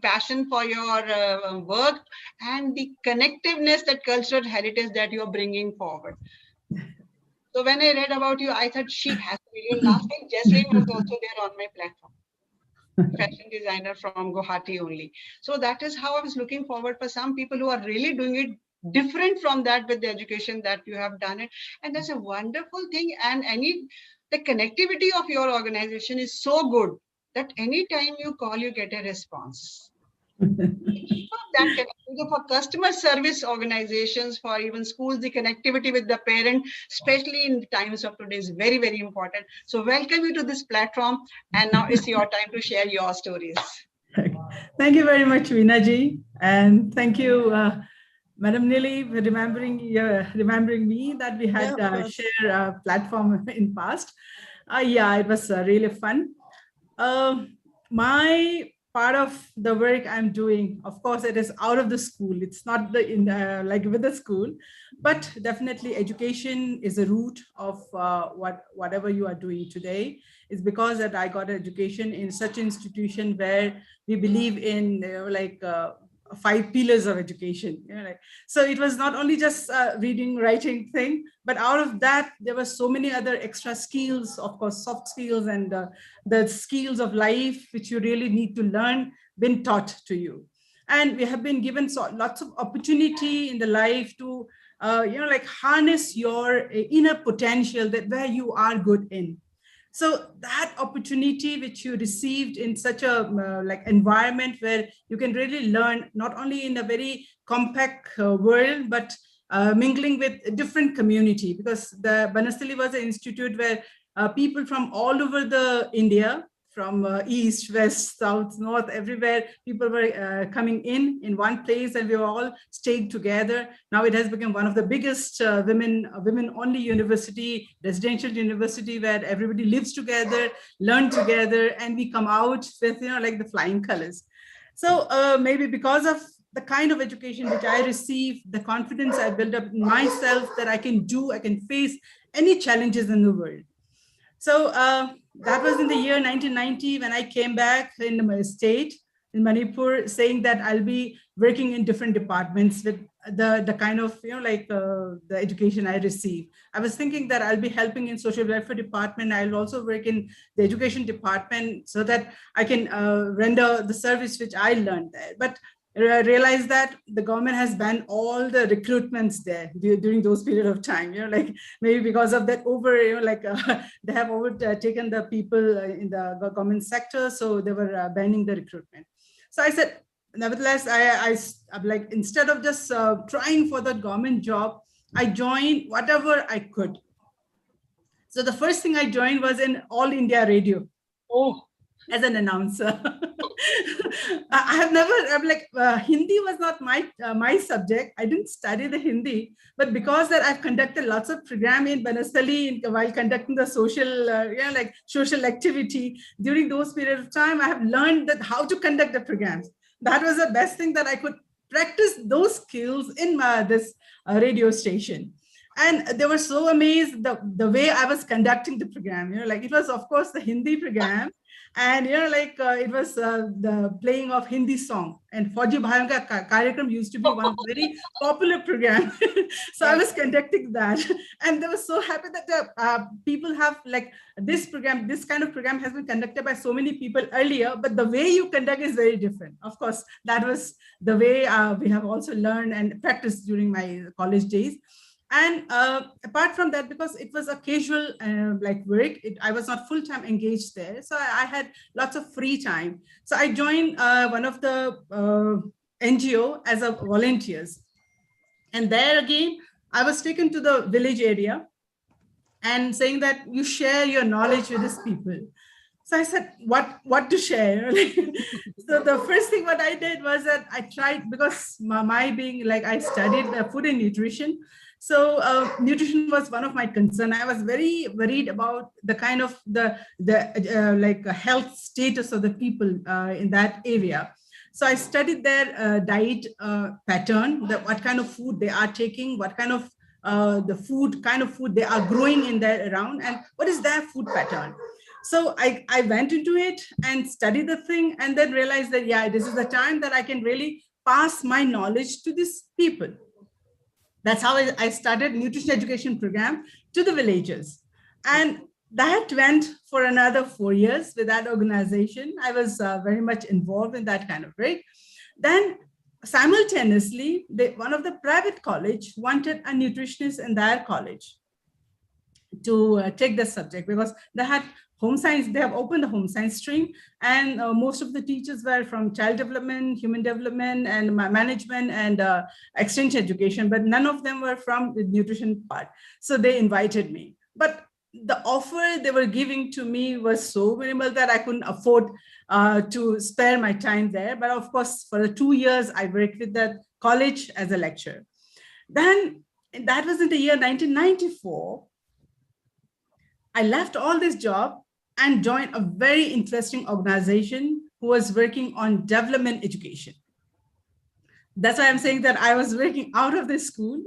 passion for your work and the connectiveness, that cultural heritage that you're bringing forward. So when I read about you, I thought she has to be your last name. Jesslyn was also there on my platform. Fashion designer from Guwahati only. So that is how I was looking forward for some people who are really doing it different from that with the education that you have done it. And that's a wonderful thing. And the connectivity of your organization is so good that anytime you call, you get a response. That connectivity for customer service organizations, for even schools, the connectivity with the parent, especially in the times of today, is very, very important. So welcome you to this platform. And now it's your time to share your stories. Thank you very much, Veena ji. And thank you, Madam Nili, for remembering me that we had shared a platform in past. Yeah, it was really fun. My part of the work I'm doing, of course, it is out of the school. It's not like with the school, but definitely education is a root of whatever you are doing today. It's because that I got education in such an institution where we believe in 5 pillars of education. So it was not only just reading, writing thing, but out of that, there were so many other extra skills, of course, soft skills and the skills of life, which you really need to learn, been taught to you. And we have been given lots of opportunity in the life to, harness your inner potential, that where you are good in. So that opportunity which you received in such a environment where you can really learn, not only in a very compact world, but mingling with different community, because the Banasili was an institute where people from all over the India, from east, west, south, north, everywhere, people were coming in one place, and we were all stayed together. Now it has become one of the biggest women-only university, residential university, where everybody lives together, learn together, and we come out with, like the flying colors. So maybe because of the kind of education which I received, the confidence I built up in myself that I can face any challenges in the world. So that was in the year 1990 when I came back in my state, in Manipur, saying that I'll be working in different departments with the kind of, the education I received. I was thinking that I'll be helping in social welfare department. I'll also work in the education department so that I can render the service which I learned there. But I realized that the government has banned all the recruitments there during those period of time, maybe because of that they have overtaken the people in the government sector. So they were banning the recruitment. So I said, nevertheless, I'm like, instead of just trying for the government job, I joined whatever I could. So the first thing I joined was in All India Radio. Oh, as an announcer. I have never, Hindi was not my subject. I didn't study the Hindi, but because that I've conducted lots of program in Banasali while conducting the social activity, during those periods of time, I have learned that how to conduct the programs. That was the best thing, that I could practice those skills in this radio station. And they were so amazed the way I was conducting the program. It was, of course, the Hindi program. And it was the playing of Hindi song, and Fauji Bhaiyon Ka Karyakram used to be one of the very popular program. So I was conducting that, and they were so happy that people have this kind of program has been conducted by so many people earlier, but the way you conduct is very different. Of course, that was the way we have also learned and practiced during my college days. And apart from that, because it was a casual work, I was not full-time engaged there. So I had lots of free time. So I joined one of the NGO as a volunteers. And there again, I was taken to the village area and saying that you share your knowledge with these people. So I said, what to share? So the first thing what I did was that I tried, because my being I studied food and nutrition. So nutrition was one of my concerns. I was very worried about the kind of the health status of the people in that area. So I studied their diet pattern, what kind of food they are taking, what kind of the food they are growing in their around, and what is their food pattern. So I went into it and studied the thing and then realized that, yeah, this is the time that I can really pass my knowledge to these people. That's how I started nutrition education program to the villagers. And that went for another 4 years with that organization. I was very much involved in that kind of work. Then simultaneously, one of the private college wanted a nutritionist in their college to take the subject, because they had home science, they have opened the home science stream, and most of the teachers were from child development, human development, and management, and extension education, but none of them were from the nutrition part. So they invited me. But the offer they were giving to me was so minimal that I couldn't afford to spare my time there. But of course, for the 2 years, I worked with that college as a lecturer. Then that was in the year 1994. I left all this job and joined a very interesting organization who was working on development education. That's why I'm saying that I was working out of the school,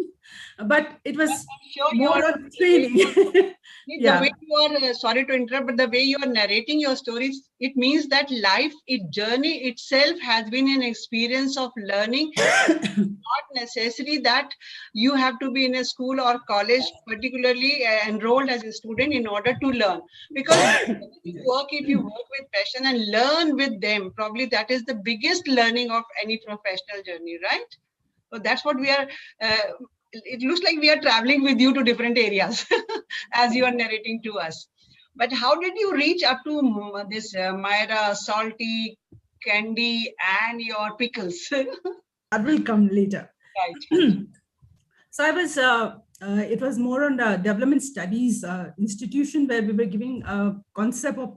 but it was more on training. The way you are, sorry to interrupt, but the way you are narrating your stories, it means that life, journey itself has been an experience of learning. Not necessary that you have to be in a school or college, particularly enrolled as a student, in order to learn. Because if you work with passion and learn with them, probably that is the biggest learning of any professional journey, right? So that's what we are. It looks like we are traveling with you to different areas as you are narrating to us. But how did you reach up to this Myra, salty, candy, and your pickles? That will come later. Right. So I was, it was more on the development studies institution, where we were giving a concept of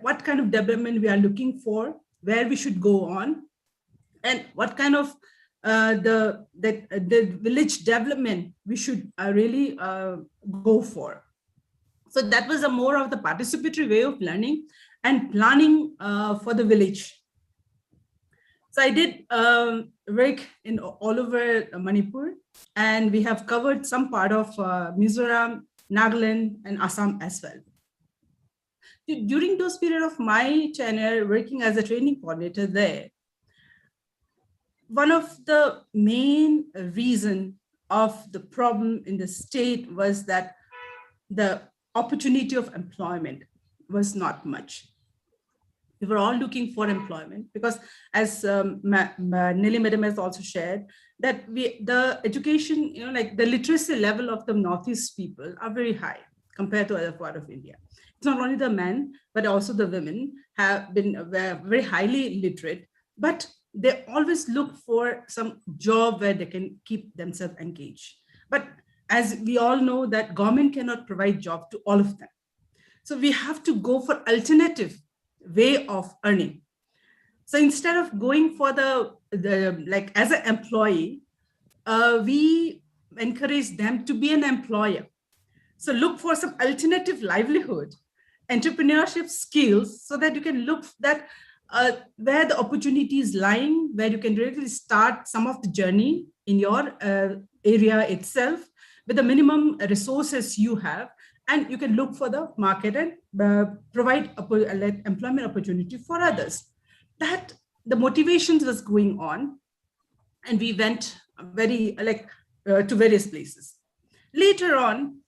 what kind of development we are looking for, where we should go on, and what kind of the village development we should really go for. So that was a more of the participatory way of learning and planning for the village. So I did work in all over Manipur, and we have covered some part of Mizoram, Nagaland, and Assam as well. During those period of my tenure working as a training coordinator there, one of the main reason of the problem in the state was that the opportunity of employment was not much. We were all looking for employment because, as Nelly Madam has also shared, that the education, like the literacy level of the Northeast people are very high compared to other part of India. It's not only the men, but also the women have been very highly literate, but they always look for some job where they can keep themselves engaged. But as we all know, that government cannot provide job to all of them. So we have to go for alternative way of earning. So instead of going for the like as an employee, we encourage them to be an employer. So look for some alternative livelihood, entrepreneurship skills, so that you can look that where the opportunity is lying, where you can really start some of the journey in your area itself with the minimum resources you have, and you can look for the market and provide employment opportunity for others. That the motivations was going on, and we went very to various places. Later on,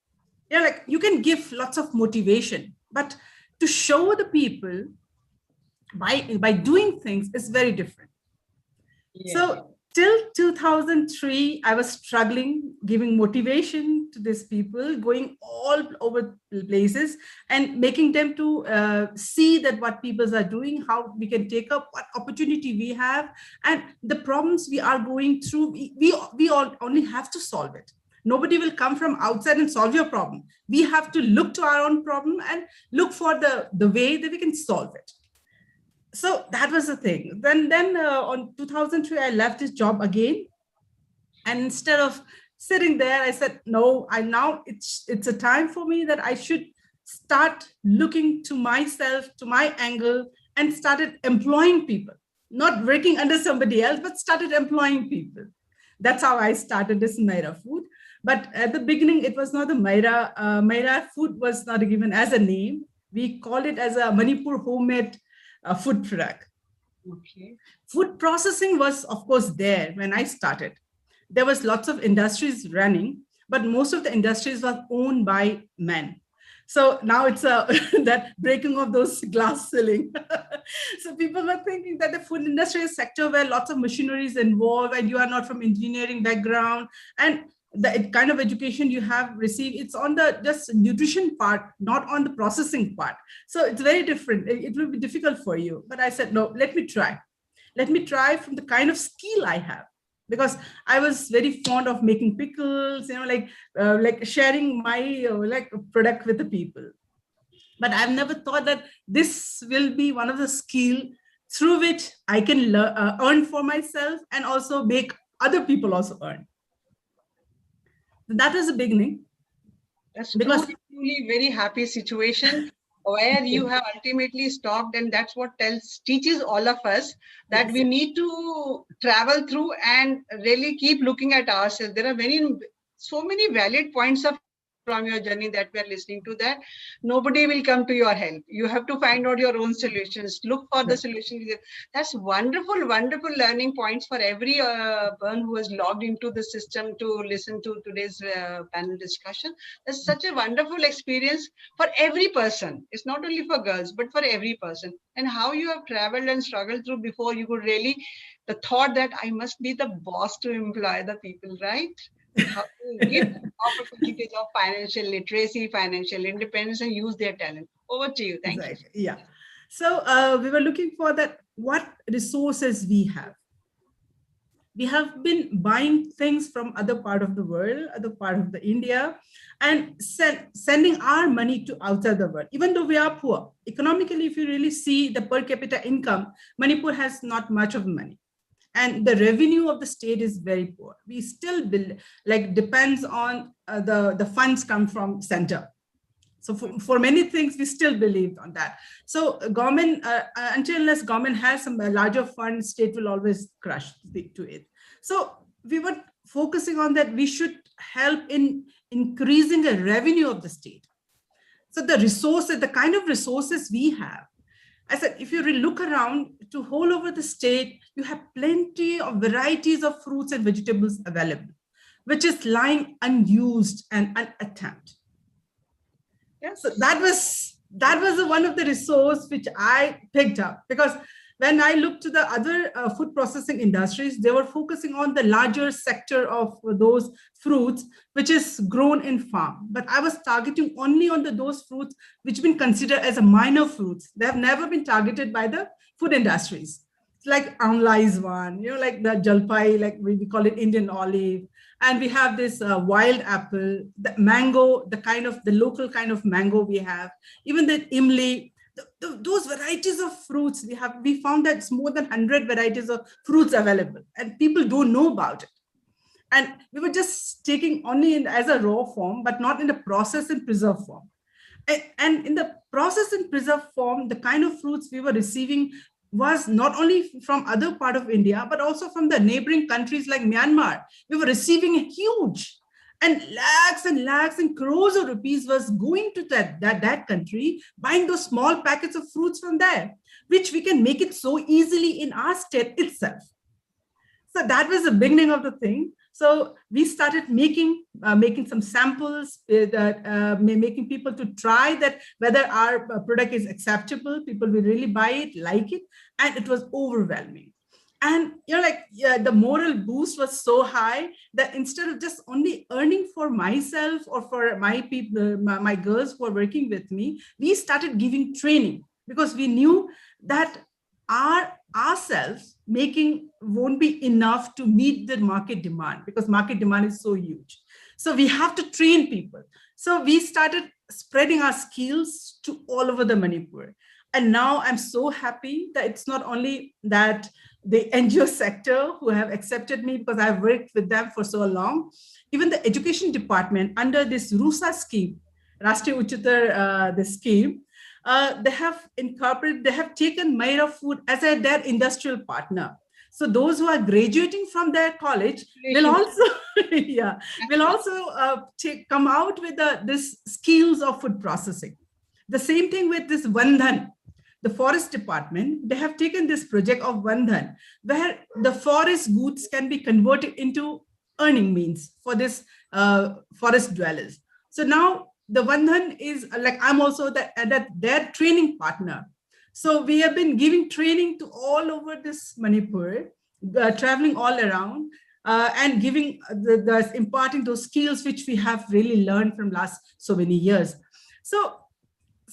you can give lots of motivation, but to show the people by doing things is very different. Yes. So till 2003, I was struggling, giving motivation to these people, going all over places and making them to see that what people are doing, how we can take up, what opportunity we have, and the problems we are going through, we all only have to solve it. Nobody will come from outside and solve your problem. We have to look to our own problem and look for the way that we can solve it. So that was the thing. Then on 2003, I left this job again. And instead of sitting there, I said, no, now it's a time for me that I should start looking to myself, to my angle, and started employing people, not working under somebody else, but started employing people. That's how I started this Myra Food. But at the beginning, it was not the Myra. Myra Food was not given as a name. We call it as a Manipur homemade food product. Okay. Food processing was, of course, there when I started. There was lots of industries running, but most of the industries were owned by men. So now it's that breaking of those glass ceiling. So people were thinking that the food industry is a sector where lots of machinery is involved and you are not from engineering background. And the kind of education you have received, it's on the just nutrition part, not on the processing part. So it's very different. It will be difficult for you. But I said, no, let me try. Let me try from the kind of skill I have. Because I was very fond of making pickles, like sharing my like product with the people. But I've never thought that this will be one of the skill through which I can earn for myself and also make other people also earn. That was the beginning. That's truly very happy situation where you have ultimately stopped, and that's what teaches all of us that we need to travel through and really keep looking at ourselves. There are so many valid points from your journey that we are listening to, that nobody will come to your help. You have to find out your own solutions, look for the solutions. That's wonderful learning points for every one who has logged into the system to listen to today's panel discussion. That's such a wonderful experience for every person. It's not only for girls, but for every person. And how you have traveled and struggled through before you could really, the thought that I must be the boss to employ the people, right? How to give opportunities of financial literacy, financial independence, and use their talent. Over to you. Thank you. Yeah. So we were looking for that, what resources we have. We have been buying things from other part of the world, other part of the India, and sending our money to outside the world, even though we are poor. Economically, if you really see the per capita income, Manipur has not much of money. And the revenue of the state is very poor. We still depends on the funds come from center. So for many things, we still believe on that. So government, unless government has some larger funds, state will always crush to it. So we were focusing on that. We should help in increasing the revenue of the state. So the resources, the kind of resources we have, I said, if you really look around to all over the state, you have plenty of varieties of fruits and vegetables available, which is lying unused and unattempted. Yes. So that was one of the resources which I picked up, because when I looked to the other food processing industries, they were focusing on the larger sector of those fruits, which is grown in farm. But I was targeting only on those fruits which have been considered as a minor fruits. They have never been targeted by the food industries. It's like amla is one, like the jalpai, like we call it Indian olive. And we have this wild apple, the mango, the local kind of mango we have, even the imli. Those varieties of fruits we found that it's more than 100 varieties of fruits available, and people don't know about it. And we were just taking only as a raw form, but not in the process and preserve form. And in the process and preserve form, the kind of fruits we were receiving was not only from other part of India, but also from the neighboring countries like Myanmar. We were receiving huge, and lakhs and crores of rupees was going to that country, buying those small packets of fruits from there, which we can make it so easily in our state itself. So that was the beginning of the thing. So we started making some samples, making people to try that whether our product is acceptable, people will really buy it, like it, and it was overwhelming. And the moral boost was so high that instead of just only earning for myself or for my people, my girls who are working with me, we started giving training, because we knew that ourselves making won't be enough to meet the market demand, because market demand is so huge. So we have to train people. So we started spreading our skills to all over the Manipur. And now I'm so happy that it's not only that the NGO sector who have accepted me, because I've worked with them for so long. Even the education department under this RUSA scheme, Rashtriya Uchitar, the scheme, they have taken Mayra Food as their industrial partner. So those who are graduating from their college will also, come out with this skills of food processing. The same thing with this Vandhan. The forest department, they have taken this project of Vandhan, where the forest goods can be converted into earning means for this forest dwellers. So now the Vandhan is like, I'm also their training partner. So we have been giving training to all over this Manipur, traveling all around, and giving imparting those skills which we have really learned from last so many years. So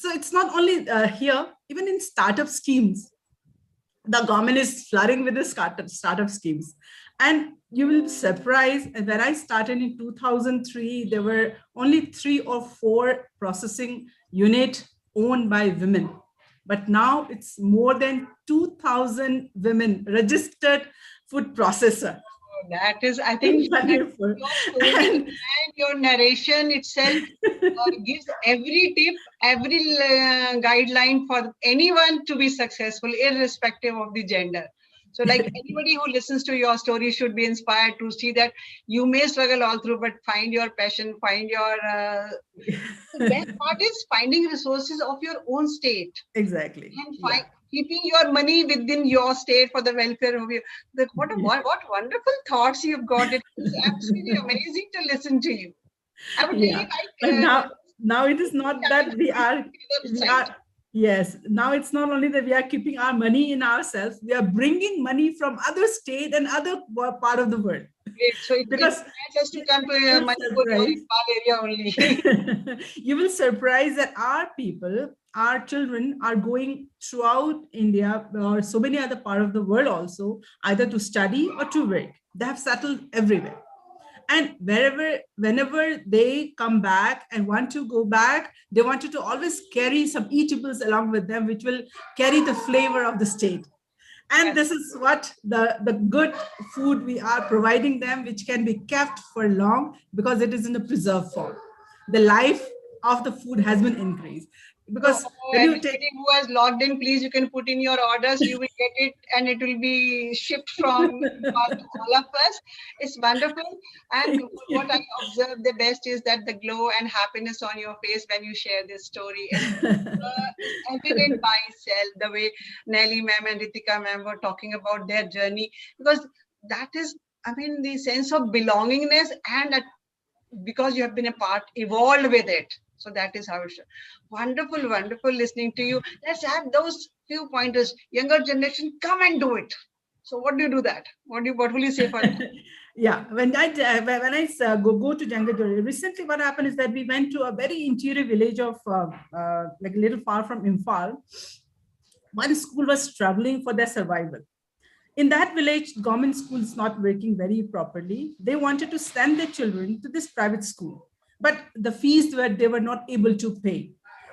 it's not only here, even in startup schemes, the government is flooding with the startup schemes. And you will be surprised, when I started in 2003, there were only 3 or 4 processing units owned by women. But now it's more than 2,000 women registered food processor. That is, I think, your story and your narration itself gives every tip, every guideline for anyone to be successful, irrespective of the gender. So like anybody who listens to your story should be inspired to see that you may struggle all through, but find your passion, find your... the best part is finding resources of your own state. Exactly. And keeping your money within your state for the welfare of you. What wonderful thoughts you've got. It's absolutely amazing to listen to you. I would really like... now it is not that we are... Yes, now it's not only that we are keeping our money in ourselves, we are bringing money from other state and other part of the world. Great. So because just to come to Manipur area only. You will surprise that our people, our children are going throughout India or so many other parts of the world also, either to study or to work. They have settled everywhere. And whenever they come back and want to go back, they wanted to always carry some eatables along with them, which will carry the flavor of the state. And this is what the good food we are providing them, which can be kept for long because it is in a preserved form. The life of the food has been increased. Because anybody who has logged in, please, you can put in your orders, you will get it, and it will be shipped from all of us. It's wonderful. And what I observe the best is that the glow and happiness on your face when you share this story is evident by itself, the way Nelly ma'am and Ritika ma'am were talking about their journey, because that is, I mean, the sense of belongingness, and that because you have been a part, evolved with it. So that is how it should. Wonderful, wonderful listening to you. Let's have those few pointers. Younger generation, come and do it. So what do you do that? What will you say for that? Yeah, when I go to younger generation, recently what happened is that we went to a very interior village of like a little far from Imphal. One school was struggling for their survival. In that village, government school is not working very properly. They wanted to send their children to this private school, but the fees they were not able to pay.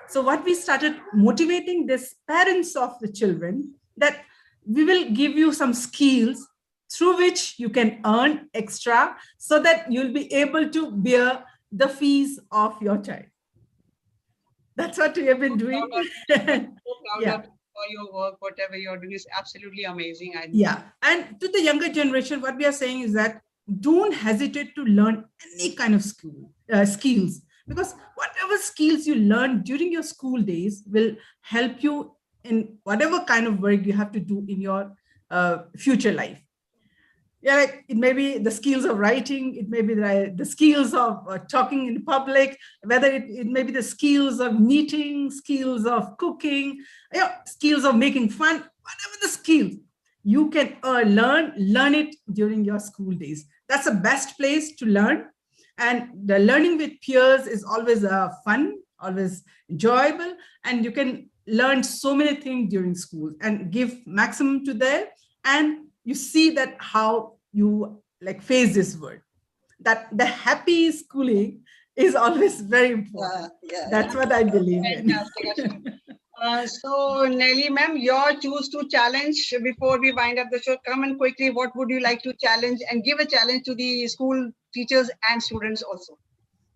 So what we started motivating these parents of the children, that we will give you some skills through which you can earn extra so that you'll be able to bear the fees of your child. That's what we have been doing. Yeah. For your work, whatever you're doing is absolutely amazing. Yeah. And to the younger generation, what we are saying is that don't hesitate to learn any kind of skills, because whatever skills you learn during your school days will help you in whatever kind of work you have to do in your future life. Yeah, it may be the skills of writing, it may be the skills of talking in public, whether it may be the skills of knitting, skills of cooking, skills of making fun, whatever the skills, you can learn it during your school days. That's the best place to learn. And the learning with peers is always fun, always enjoyable, and you can learn so many things during school and give maximum to there. And you see that how you like face this world, that the happy schooling is always very important. That's what I believe in. So Nelly ma'am, your choose to challenge before we wind up the show. Come and quickly, what would you like to challenge and give a challenge to the school teachers and students also?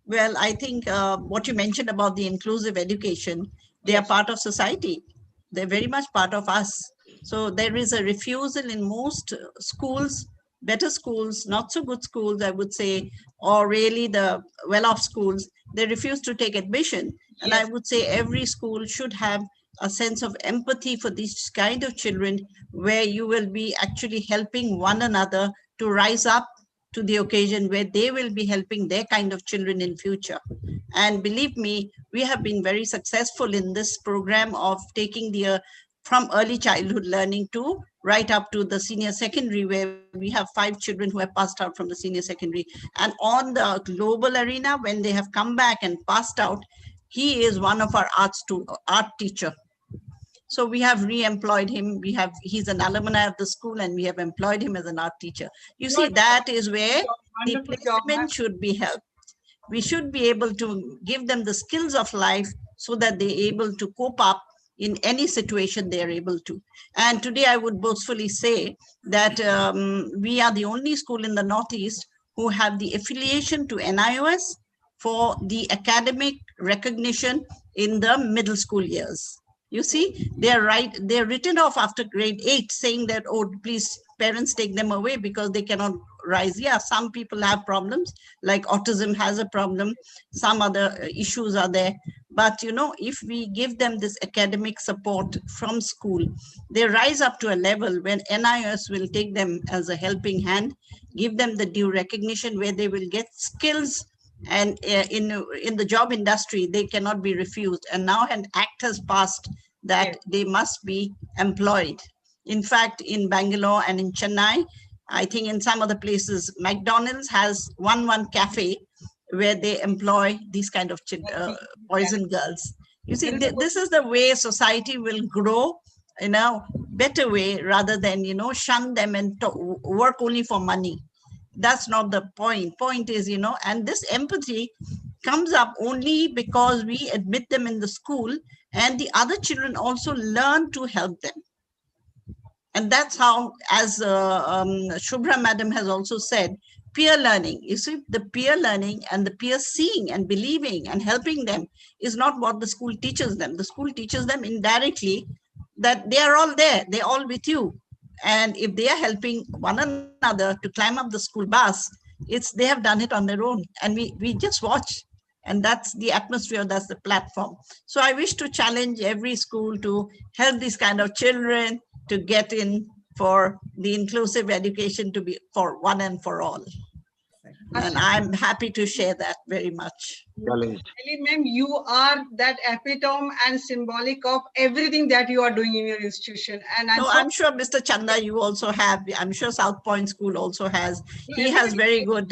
Well, I think what you mentioned about the inclusive education, they are part of society. They're very much part of us. So there is a refusal in most schools better schools, not so good schools, I would say, or really the well-off schools, they refuse to take admission. And I Yes. would say every school should have a sense of empathy for these kind of children, where you will be actually helping one another to rise up to the occasion where they will be helping their kind of children in future. And believe me, we have been very successful in this program of taking the from early childhood learning to right up to the senior secondary, where we have 5 children who have passed out from the senior secondary. And on the global arena, when they have come back and passed out, he is one of our art teacher. So we have re-employed him. He's an alumni of the school, and we have employed him as an art teacher. You see, that is where the Wonderful job, ma'am. placement should be helped. We should be able to give them the skills of life so that they're able to cope up in any situation they are able to. And today I would boastfully say that we are the only school in the Northeast who have the affiliation to NIOS for the academic recognition in the middle school years. You see, they're written off after grade 8, saying that, oh, please, parents take them away because they cannot rise. Yeah, some people have problems, like autism has a problem, some other issues are there. But, if we give them this academic support from school, they rise up to a level when NIS will take them as a helping hand, give them the due recognition where they will get skills. And in the job industry, they cannot be refused. And now an act has passed that they must be employed. In fact, in Bangalore and in Chennai, I think in some other places, McDonald's has one cafe where they employ these kind of boys and girls. You see, this is the way society will grow in a better way, rather than, shun them and work only for money. That's not the point. Point is, and this empathy comes up only because we admit them in the school, and the other children also learn to help them. And that's how, as Shubhra madam has also said, peer learning. You see, the peer learning and the peer seeing and believing and helping them is not what the school teaches them. The school teaches them indirectly that they are all there, they're all with you. And if they are helping one another to climb up the school bus, they have done it on their own. And we just watch. And that's the atmosphere, that's the platform. So I wish to challenge every school to help these kind of children to get in for the inclusive education to be for one and for all. And I'm happy to share that very much. Ma'am, you are that epitome and symbolic of everything that you are doing in your institution. And I'm sure Mr. Chanda, you also have. I'm sure South Point School also has. He has very good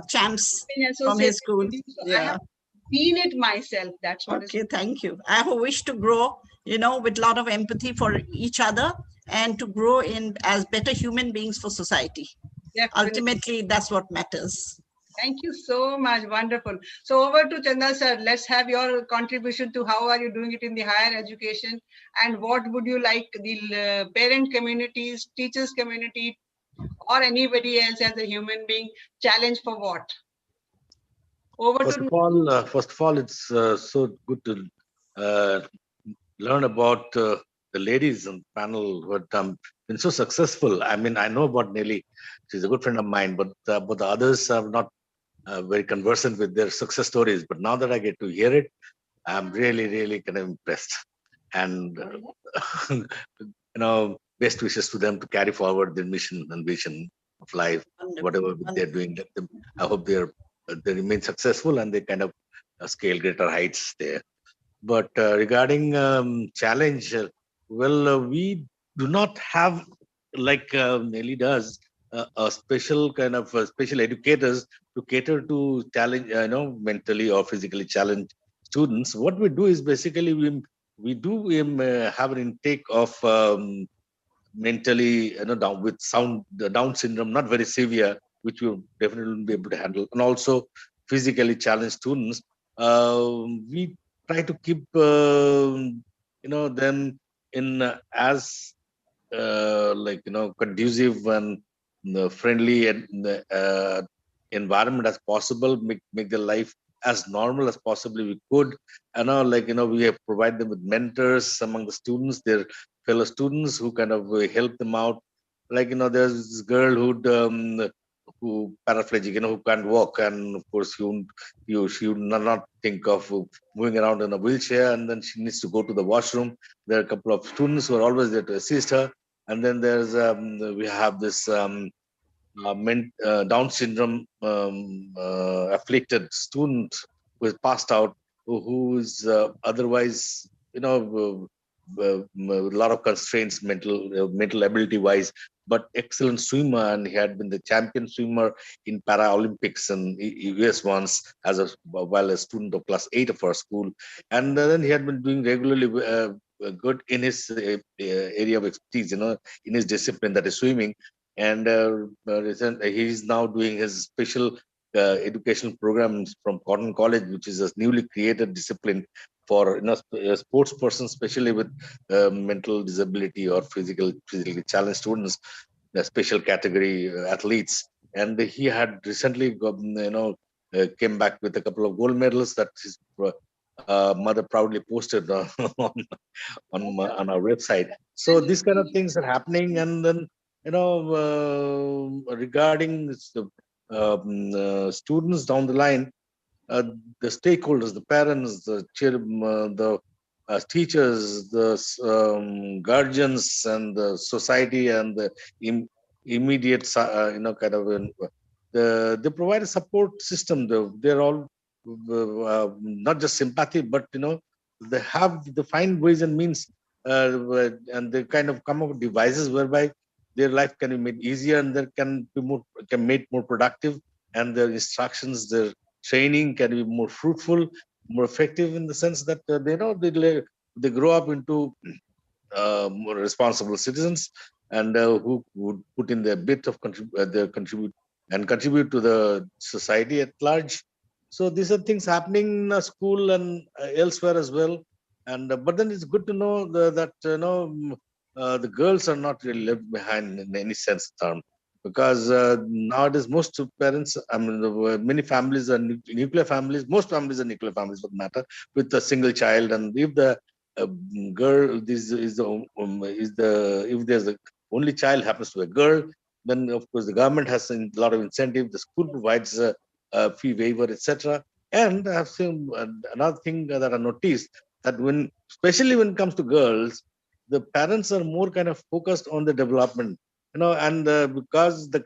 champs from his school. I have seen it myself. That's what. Okay, thank you. I have a wish to grow, with a lot of empathy for each other and to grow in as better human beings for society. Definitely. Ultimately, that's what matters. Thank you so much. Wonderful. So over to Chanda sir. Let's have your contribution to how are you doing it in the higher education, and what would you like the parent communities, teachers community, or anybody else as a human being challenge for what? First of all, it's so good to learn about the ladies on the panel who have been so successful. I mean, I know about Nelly; she's a good friend of mine, but the others are not very conversant with their success stories. But now that I get to hear it, I'm really, really kind of impressed. And best wishes to them to carry forward their mission and vision of life, whatever they're doing. I hope they remain successful and they kind of scale greater heights there. But regarding challenge, we do not have, like Nelly does, a special kind of special educators to cater to challenge, mentally or physically challenged students. What we do is basically we do have an intake of mentally, down with Down syndrome, not very severe, which we definitely will be able to handle, and also physically challenged students. We try to keep them in as conducive and friendly and environment as possible, make their life as normal as possibly we could. We have provide them with mentors among the students, their fellow students, who kind of help them out like, there's this girl who paraplegic, who can't walk, and of course she would not think of moving around in a wheelchair, and then she needs to go to the washroom. There are a couple of students who are always there to assist her, and then we have this Down syndrome afflicted student who is passed out, who is otherwise, with a lot of constraints, mental ability wise, but excellent swimmer, and he had been the champion swimmer in Paralympics and US once as while a student of class 8 of our school, and then he had been doing regularly good in his area of expertise, in his discipline, that is swimming. And he's now doing his special educational programs from Cotton College, which is a newly created discipline for sports persons, especially with mental disability or physically challenged students, the special category athletes. And he had recently came back with a couple of gold medals that his mother proudly posted on our website. So these kind of things are happening, and then regarding students down the line, the stakeholders, the parents, the teachers, the guardians, and the society, and the immediate, they provide a support system. They're all not just sympathy, but they find ways and means, and they kind of come up with devices whereby their life can be made easier, and they can make more productive, and their instructions, their training can be more fruitful, more effective, in the sense that they grow up into more responsible citizens, and who would put in their bit of contribute to the society at large. So these are things happening in a school and elsewhere as well. And but then it's good to know that the girls are not really left behind in any sense of term, because nowadays most parents, many families are nuclear families. Most families are nuclear families, for the matter, with a single child. And if the uh, girl if there's a only child happens to be a girl, then of course the government has a lot of incentive. The school provides a fee waiver, etc. And I've seen another thing that I noticed, that especially when it comes to girls, the parents are more kind of focused on the development, and because the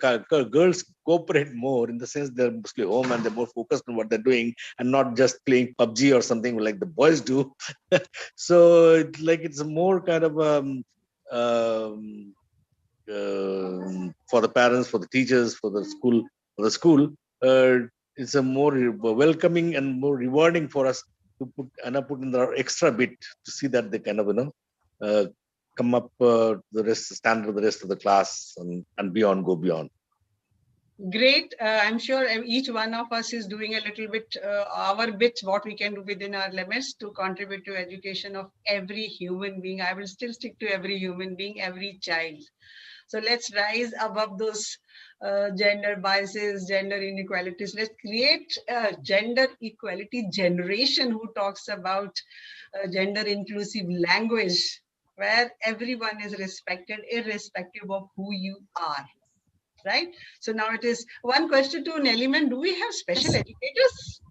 girls cooperate more, in the sense they're mostly home and they're more focused on what they're doing, and not just playing PUBG or something like the boys do. So it's a more kind of um, for the parents, for the teachers, for the school, uh, it's a more welcoming and more rewarding for us to put in the extra bit to see that they kind of uh, come up stand with the rest of the class, and beyond, go beyond. Great. I'm sure each one of us is doing a little bit, our bit, what we can do within our limits to contribute to education of every human being. I will still stick to every human being, every child. So let's rise above those gender biases, gender inequalities. Let's create a gender equality generation who talks about gender inclusive language, where everyone is respected, irrespective of who you are. Right? So now it is one question to Nellyman. Do we have special educators?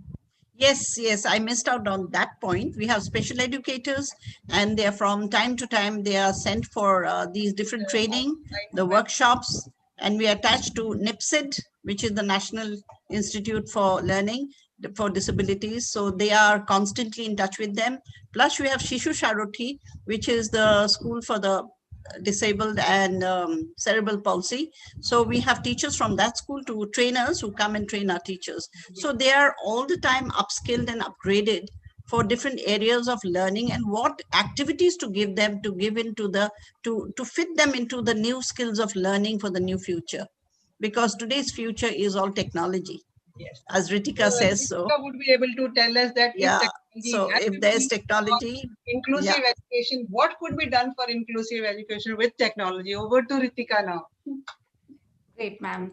Yes, I missed out on that point. We have special educators, and they're from time to time, they are sent for these different training, the workshops, and we are attached to NIPSID, which is the National Institute for Learning for Disabilities. So they are constantly in touch with them. Plus we have Shishu Sharuti, which is the school for the disabled and cerebral palsy. So we have teachers from that school to trainers who come and train our teachers. So they are all the time upskilled and upgraded for different areas of learning, and what activities to give them to give into the to fit them into the new skills of learning for the new future, because today's future is all technology. Yes. As Ritika says. So Ritika would be able to tell us that yeah, so if there's technology, inclusive education, what could be done for inclusive education with technology? Over to Ritika now. Great, ma'am.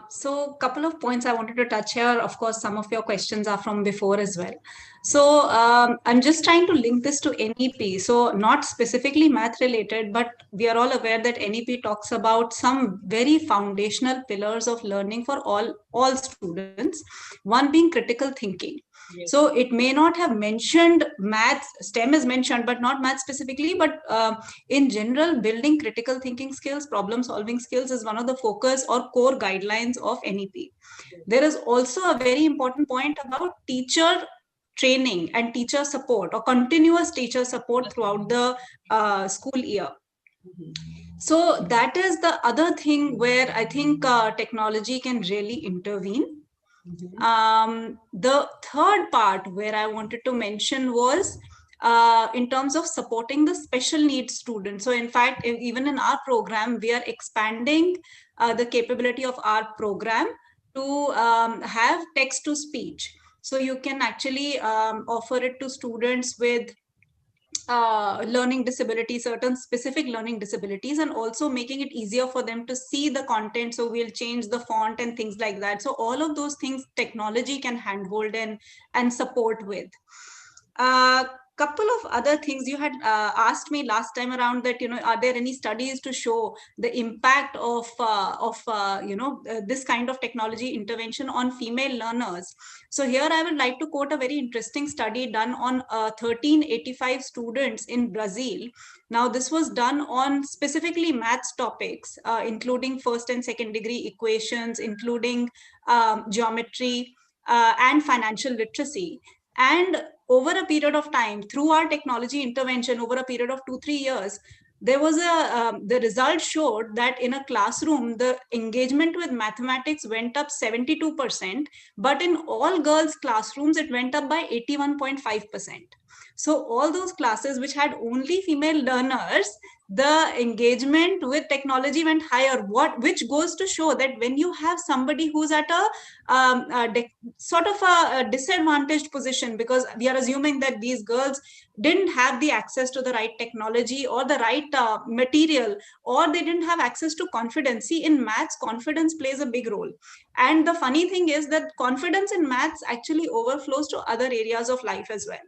So couple of points I wanted to touch here. Of course, some of your questions are from before as well. So I'm just trying to link this to NEP. So not specifically math related, but we are all aware that NEP talks about some very foundational pillars of learning for all students. One being critical thinking. Yes. So it may not have mentioned maths, STEM is mentioned, but not math specifically, but in general, building critical thinking skills, problem solving skills is one of the focus or core guidelines of NEP. There is also a very important point about teacher training and teacher support or continuous teacher support throughout the school year. So that is the other thing where I think technology can really intervene. The third part where I wanted to mention was in terms of supporting the special needs students. So in fact, even in our program, we are expanding the capability of our program to have text to speech. So you can actually offer it to students with learning disabilities, certain specific learning disabilities, and also making it easier for them to see the content. So we'll change the font and things like that. So all of those things technology can handhold and support with. Couple of other things you had asked me last time around that, are there any studies to show the impact of this kind of technology intervention on female learners? So here I would like to quote a very interesting study done on 1385 students in Brazil. Now this was done on specifically maths topics, including first and second degree equations, including geometry and financial literacy. And over a period of time, through our technology intervention, over a period of 2-3 years, there was the result showed that in a classroom, the engagement with mathematics went up 72%, but in all girls classrooms, it went up by 81.5%. So all those classes which had only female learners, the engagement with technology went higher, which goes to show that when you have somebody who's at sort of a disadvantaged position, because we are assuming that these girls didn't have the access to the right technology or the right material, or they didn't have access to confidence. See, in maths, confidence plays a big role. And the funny thing is that confidence in maths actually overflows to other areas of life as well.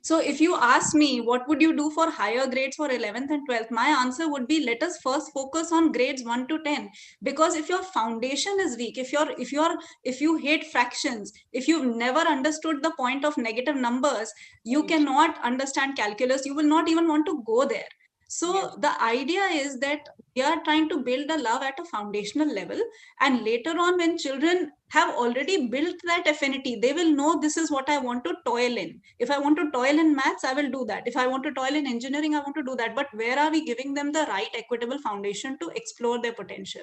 So if you ask me, what would you do for higher grades for 11th and 12th? My answer would be, let us first focus on grades 1 to 10. Because if your foundation is weak, if you hate fractions, if you've never understood the point of negative numbers, you cannot understand calculus. You will not even want to go there. So the idea is that we are trying to build a love at a foundational level, and later on when children have already built that affinity, they will know this is what I want to toil in. If I want to toil in maths, I will do that. If I want to toil in engineering, I want to do that. But where are we giving them the right equitable foundation to explore their potential?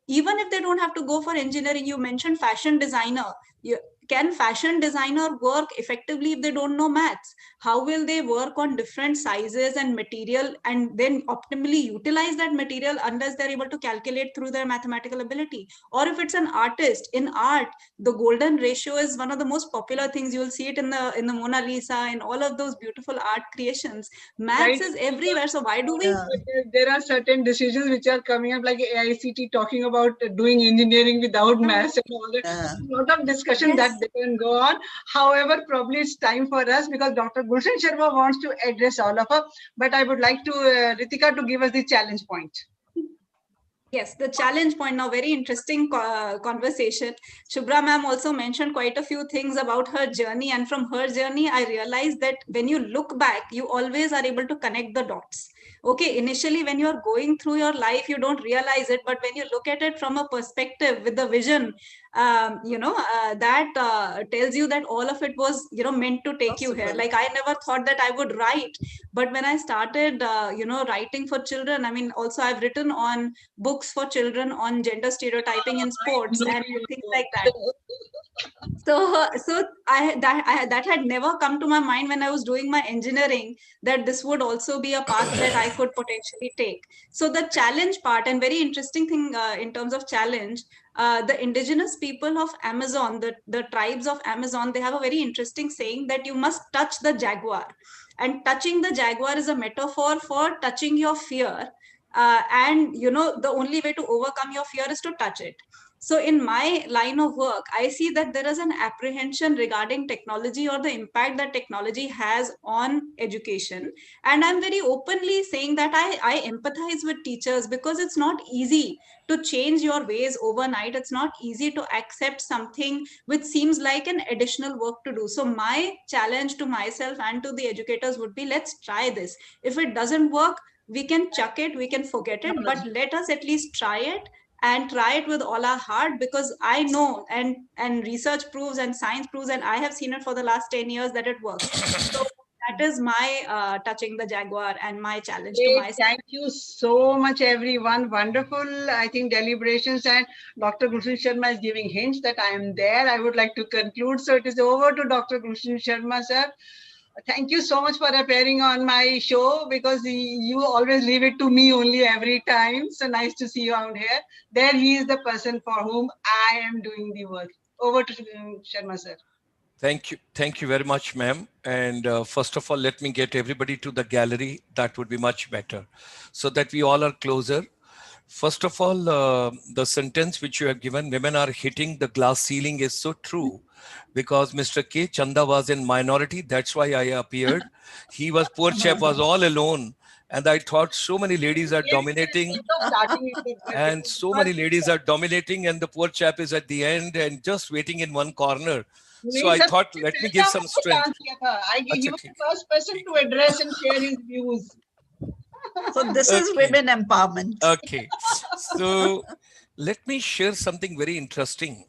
Even if they don't have to go for engineering, you mentioned fashion designer. Can fashion designer work effectively if they don't know maths? How will they work on different sizes and material and then optimally utilize that material unless they're able to calculate through their mathematical ability? Or if it's an artist, in art, the golden ratio is one of the most popular things. You'll see it in the Mona Lisa, in all of those beautiful art creations. Maths is everywhere. So why do we? There are certain decisions which are coming up, like AICT talking about doing engineering without maths and all that. A lot of discussion that they can go on. However, probably it's time for us because Dr. Gulshan Sharma wants to address all of us. But I would like to Ritika to give us the challenge point. Yes, the challenge point. Now, very interesting conversation. Shubhra ma'am also mentioned quite a few things about her journey. And from her journey, I realized that when you look back, you always are able to connect the dots. Okay, initially, when you're going through your life, you don't realize it. But when you look at it from a perspective with the vision, that tells you that all of it was, meant to take you here. Like, I never thought that I would write. But when I started, writing for children, I mean, also I've written on books for children on gender stereotyping in sports and things like that. So that had never come to my mind when I was doing my engineering, that this would also be a path that I could potentially take. So the challenge part, and very interesting thing in terms of challenge, the indigenous people of Amazon, the tribes of Amazon, they have a very interesting saying that you must touch the jaguar. And touching the jaguar is a metaphor for touching your fear. and the only way to overcome your fear is to touch it. So in my line of work, I see that there is an apprehension regarding technology or the impact that technology has on education. And I'm very openly saying that I empathize with teachers, because it's not easy to change your ways overnight. It's not easy to accept something which seems like an additional work to do. So my challenge to myself and to the educators would be, let's try this. If it doesn't work, we can chuck it, we can forget it, but let us at least try it, and try it with all our heart, because I know, and research proves and science proves, and I have seen it for the last 10 years, that it works. So that is my touching the jaguar and my challenge to Great. myself. Thank you so much, everyone. Wonderful, I think, deliberations. And Dr. Gulshan Sharma is giving hints that I am there. I would like to conclude. So it is over to Dr. Gulshan Sharma, sir. Thank you so much for appearing on my show, because you always leave it to me only every time. So nice to see you out here. There he is, the person for whom I am doing the work. Over to Sharma, sir. Thank you. Thank you very much, ma'am. And first of all, let me get everybody to the gallery. That would be much better, so that we all are closer. First of all, the sentence which you have given, women are hitting the glass ceiling, is so true, because Mr. K. Chanda was in minority. That's why I appeared. He was, poor chap, was all alone. And I thought so many ladies are dominating, and so many ladies are dominating, and the poor chap is at the end and just waiting in one corner. So I thought, let me give some strength. He was the first person to address and share his views. So this is women empowerment. Okay. So let me share something very interesting.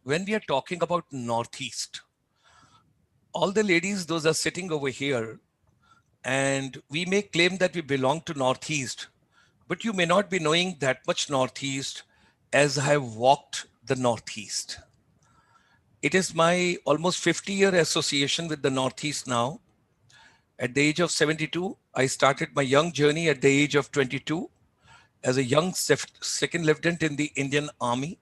When we are talking about Northeast, all the ladies, those are sitting over here, and we may claim that we belong to Northeast, but you may not be knowing that much Northeast as I have walked the Northeast. It is my almost 50-year association with the Northeast now. At the age of 72, I started my young journey at the age of 22 as a young second lieutenant in the Indian Army.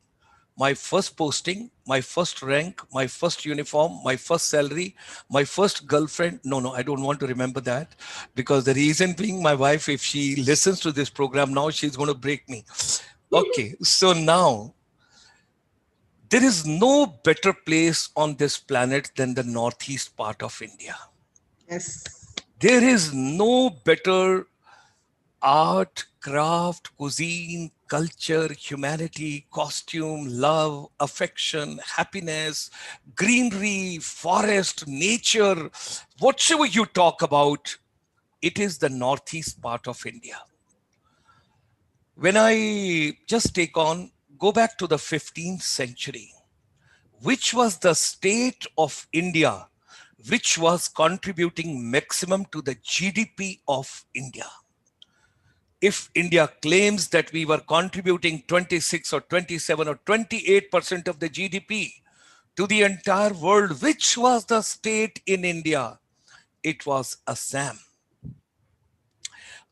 My first posting, my first rank, my first uniform, my first salary, my first girlfriend. No, I don't want to remember that, because the reason being, my wife, if she listens to this program now, she's going to break me. Okay, so now, there is no better place on this planet than the Northeast part of India. Yes. There is no better art, craft, cuisine, culture, humanity, costume, love, affection, happiness, greenery, forest, nature, whatever you talk about, it is the Northeast part of India. When I just go back to the 15th century, which was the state of India which was contributing maximum to the GDP of India? If India claims that we were contributing 26 or 27 or 28% of the GDP to the entire world, which was the state in India? It was Assam.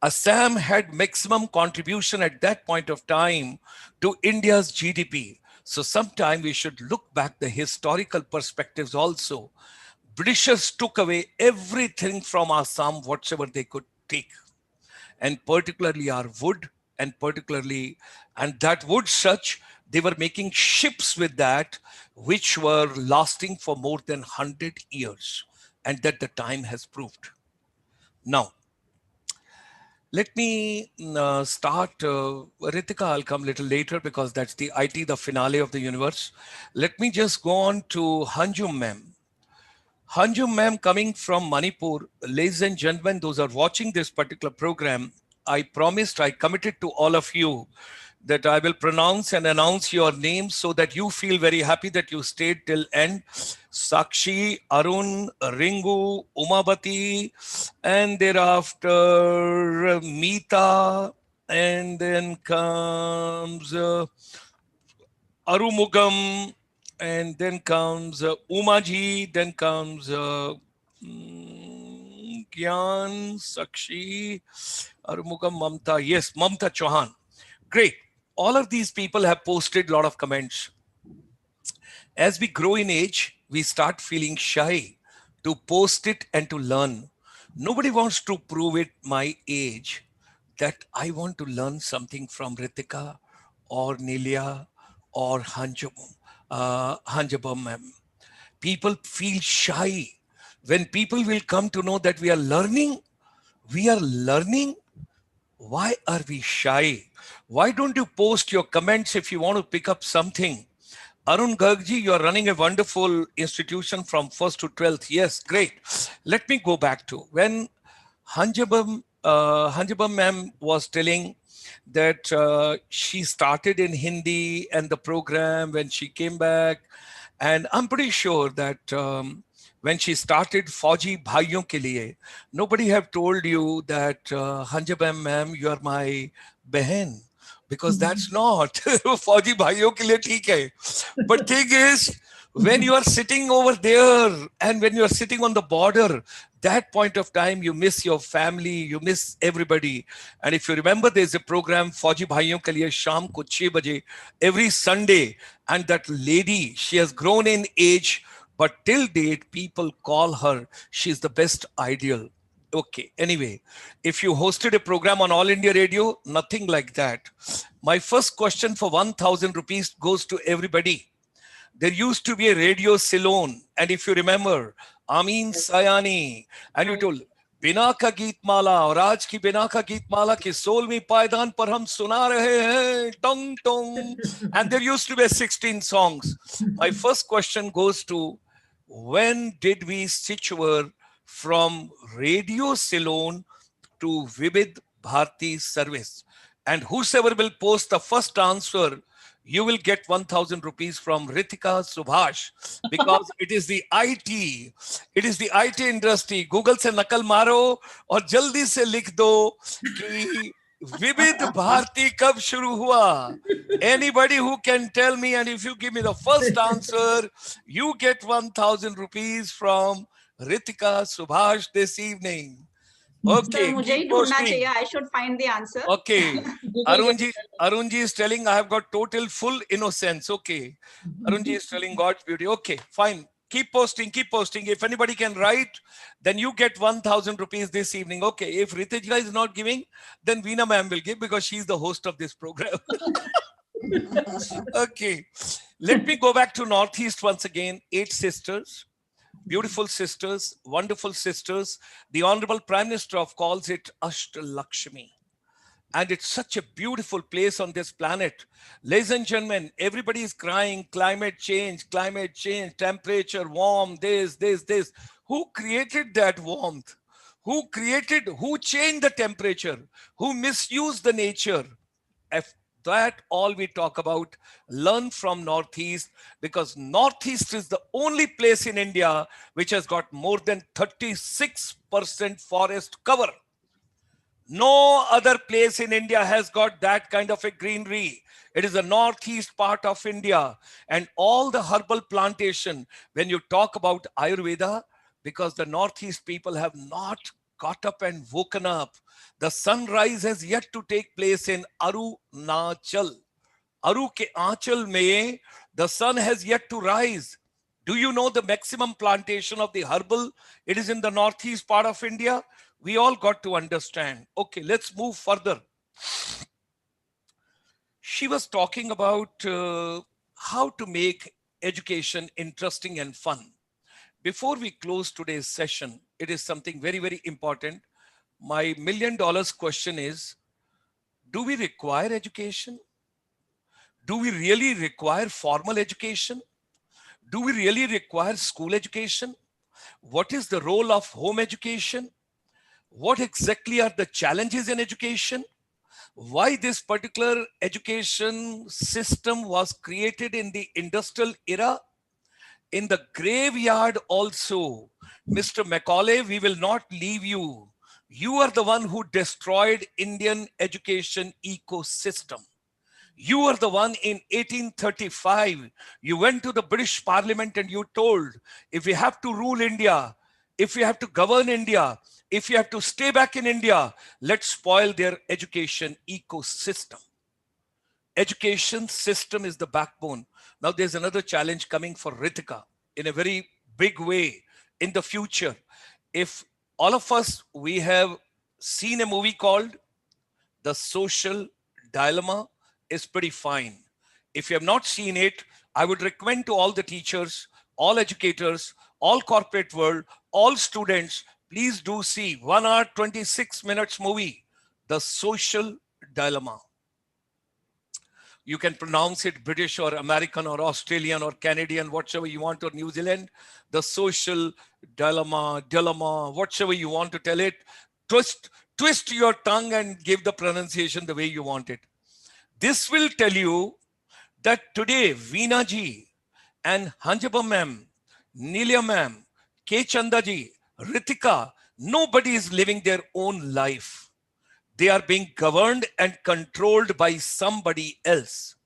Assam had maximum contribution at that point of time to India's GDP. So sometime we should look back the historical perspectives also. Britishers took away everything from Assam, whatsoever they could take, and particularly our wood, and that wood such, they were making ships with that, which were lasting for more than 100 years, and that the time has proved. Now, let me start. Ritika, I'll come a little later, because that's the IT, the finale of the universe. Let me just go on to Hanjum ma'am. Hanjum ma'am, coming from Manipur. Ladies and gentlemen, those are watching this particular program, I committed to all of you that I will pronounce and announce your names so that you feel very happy that you stayed till end. Sakshi, Arun, Ringu, Umabati, and thereafter Meeta, and then comes Arumugam, and then comes Umaji, then comes Gyan, Sakshi, Arumugam, Mamta. Yes, Mamta Chauhan. Great. All of these people have posted a lot of comments. As we grow in age, we start feeling shy to post it and to learn. Nobody wants to prove it my age. that I want to learn something from Ritika or Nilia or Hanjabam ma'am. People feel shy when people will come to know that we are learning. We are learning. Why are we shy? Why don't you post your comments if you want to pick up something? Arun Gargji, you are running a wonderful institution from 1st to 12th. Yes, great. Let me go back to when Hanjabam ma'am was telling that she started in Hindi and the program when she came back. And I'm pretty sure that when she started Fauji Bhaiyon Ke Liye, nobody have told you that Hanjabam ma'am, you are my behen. Because that's not Fauji Bhaiyon Ke Liye theek hai. But thing is, when you are sitting over there and when you are sitting on the border, that point of time, you miss your family, you miss everybody. And if you remember, there's a program, Fauji Bhaiyon Ke Liye, Sham ko 6 baje, every Sunday. And that lady, she has grown in age, but till date, people call her, she's the best ideal. Okay, anyway, if you hosted a program on All India Radio, nothing like that. My first question for 1,000 rupees goes to everybody. There used to be a radio Ceylon, and if you remember, Amin Sayani, and you told, बिना का गीत माला और आज की बिना का गीत माला के 16वीं पायदान पर हम सुना रहे हैं Tong Tong, and there used to be 16 songs. My first question goes to, when did we switch over from radio Ceylon to Vivid Bharti service? And whosoever will post the first answer, you will get 1,000 rupees from Ritika Subhash, because it is the IT industry. Google se nakal maro aur jaldi se likh do ki Vivid Bharti kab shuru hua. Anybody who can tell me, and if you give me the first answer, you get 1,000 rupees from Ritika Subhash this evening. Okay, Sir, keep mujhe hi dhundna posting. chahiye. I should find the answer. Okay, Arunji is telling I have got total full innocence. Okay, Arunji is telling God's beauty. Okay, fine. Keep posting, keep posting. If anybody can write, then you get 1,000 rupees this evening. Okay, if Ritija is not giving, then Veena ma'am will give because she's the host of this program. Okay, let me go back to Northeast once again. 8 sisters. Beautiful sisters, wonderful sisters. The Honorable Prime Minister calls it Ashtalakshmi. And it's such a beautiful place on this planet. Ladies and gentlemen, everybody is crying, climate change, temperature, warm, this. Who created that warmth? Who changed the temperature? Who misused the nature? If that all we talk about, learn from Northeast, because Northeast is the only place in India which has got more than 36% forest cover. No other place in India has got that kind of a greenery. It is the northeast part of India. And all the herbal plantation, when you talk about Ayurveda, because the northeast people have not got up and woken up. The sunrise has yet to take place in Arunachal. Aru ke Aanchal mein, the sun has yet to rise. Do you know the maximum plantation of the herbal? It is in the northeast part of India. We all got to understand. Okay, let's move further. She was talking about how to make education interesting and fun. Before we close today's session, it is something very, very important. My $1 million question is, do we require education? Do we really require formal education? Do we really require school education? What is the role of home education? What exactly are the challenges in education? Why this particular education system was created in the industrial era? In the graveyard also, Mr. Macaulay, we will not leave you. You are the one who destroyed Indian education ecosystem. You are the one in 1835. You went to the British Parliament and you told, if we have to rule India, if we have to govern India, if you have to stay back in India, let's spoil their education ecosystem. Education system is the backbone. Now there's another challenge coming for Ritika in a very big way in the future. If all of us, we have seen a movie called The Social Dilemma is pretty fine. If you have not seen it, I would recommend to all the teachers, all educators, all corporate world, all students, please do see 1 hour 26 minutes movie, The Social Dilemma. You can pronounce it British or American or Australian or Canadian, whatever you want, or New Zealand. The Social Dilemma, whatever you want to tell it. Twist your tongue and give the pronunciation the way you want it. This will tell you that today Veena ji and Hanjaba ma'am, Nelia ma'am, K Chanda ji, Ritika, nobody is living their own life. They are being governed and controlled by somebody else.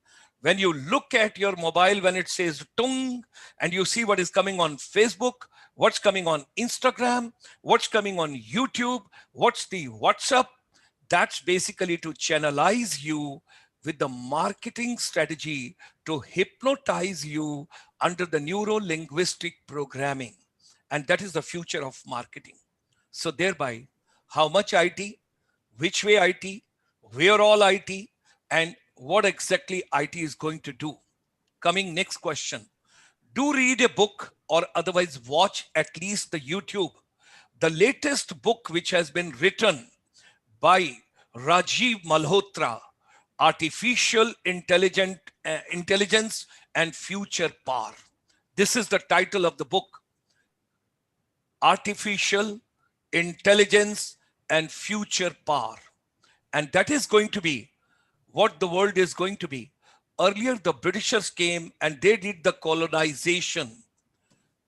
When you look at your mobile, when it says tung, and you see what is coming on Facebook, what's coming on Instagram, what's coming on YouTube, what's the WhatsApp, that's basically to channelize you with the marketing strategy to hypnotize you under the neuro-linguistic programming. And that is the future of marketing. So thereby, how much IT, which way IT, where all IT, and what exactly IT is going to do. Coming next question. Do read a book or otherwise watch at least the YouTube. The latest book which has been written by Rajiv Malhotra, Artificial Intelligence and Future Power. This is the title of the book. Artificial Intelligence and Future Power. And that is going to be what the world is going to be. Earlier, the Britishers came and they did the colonization.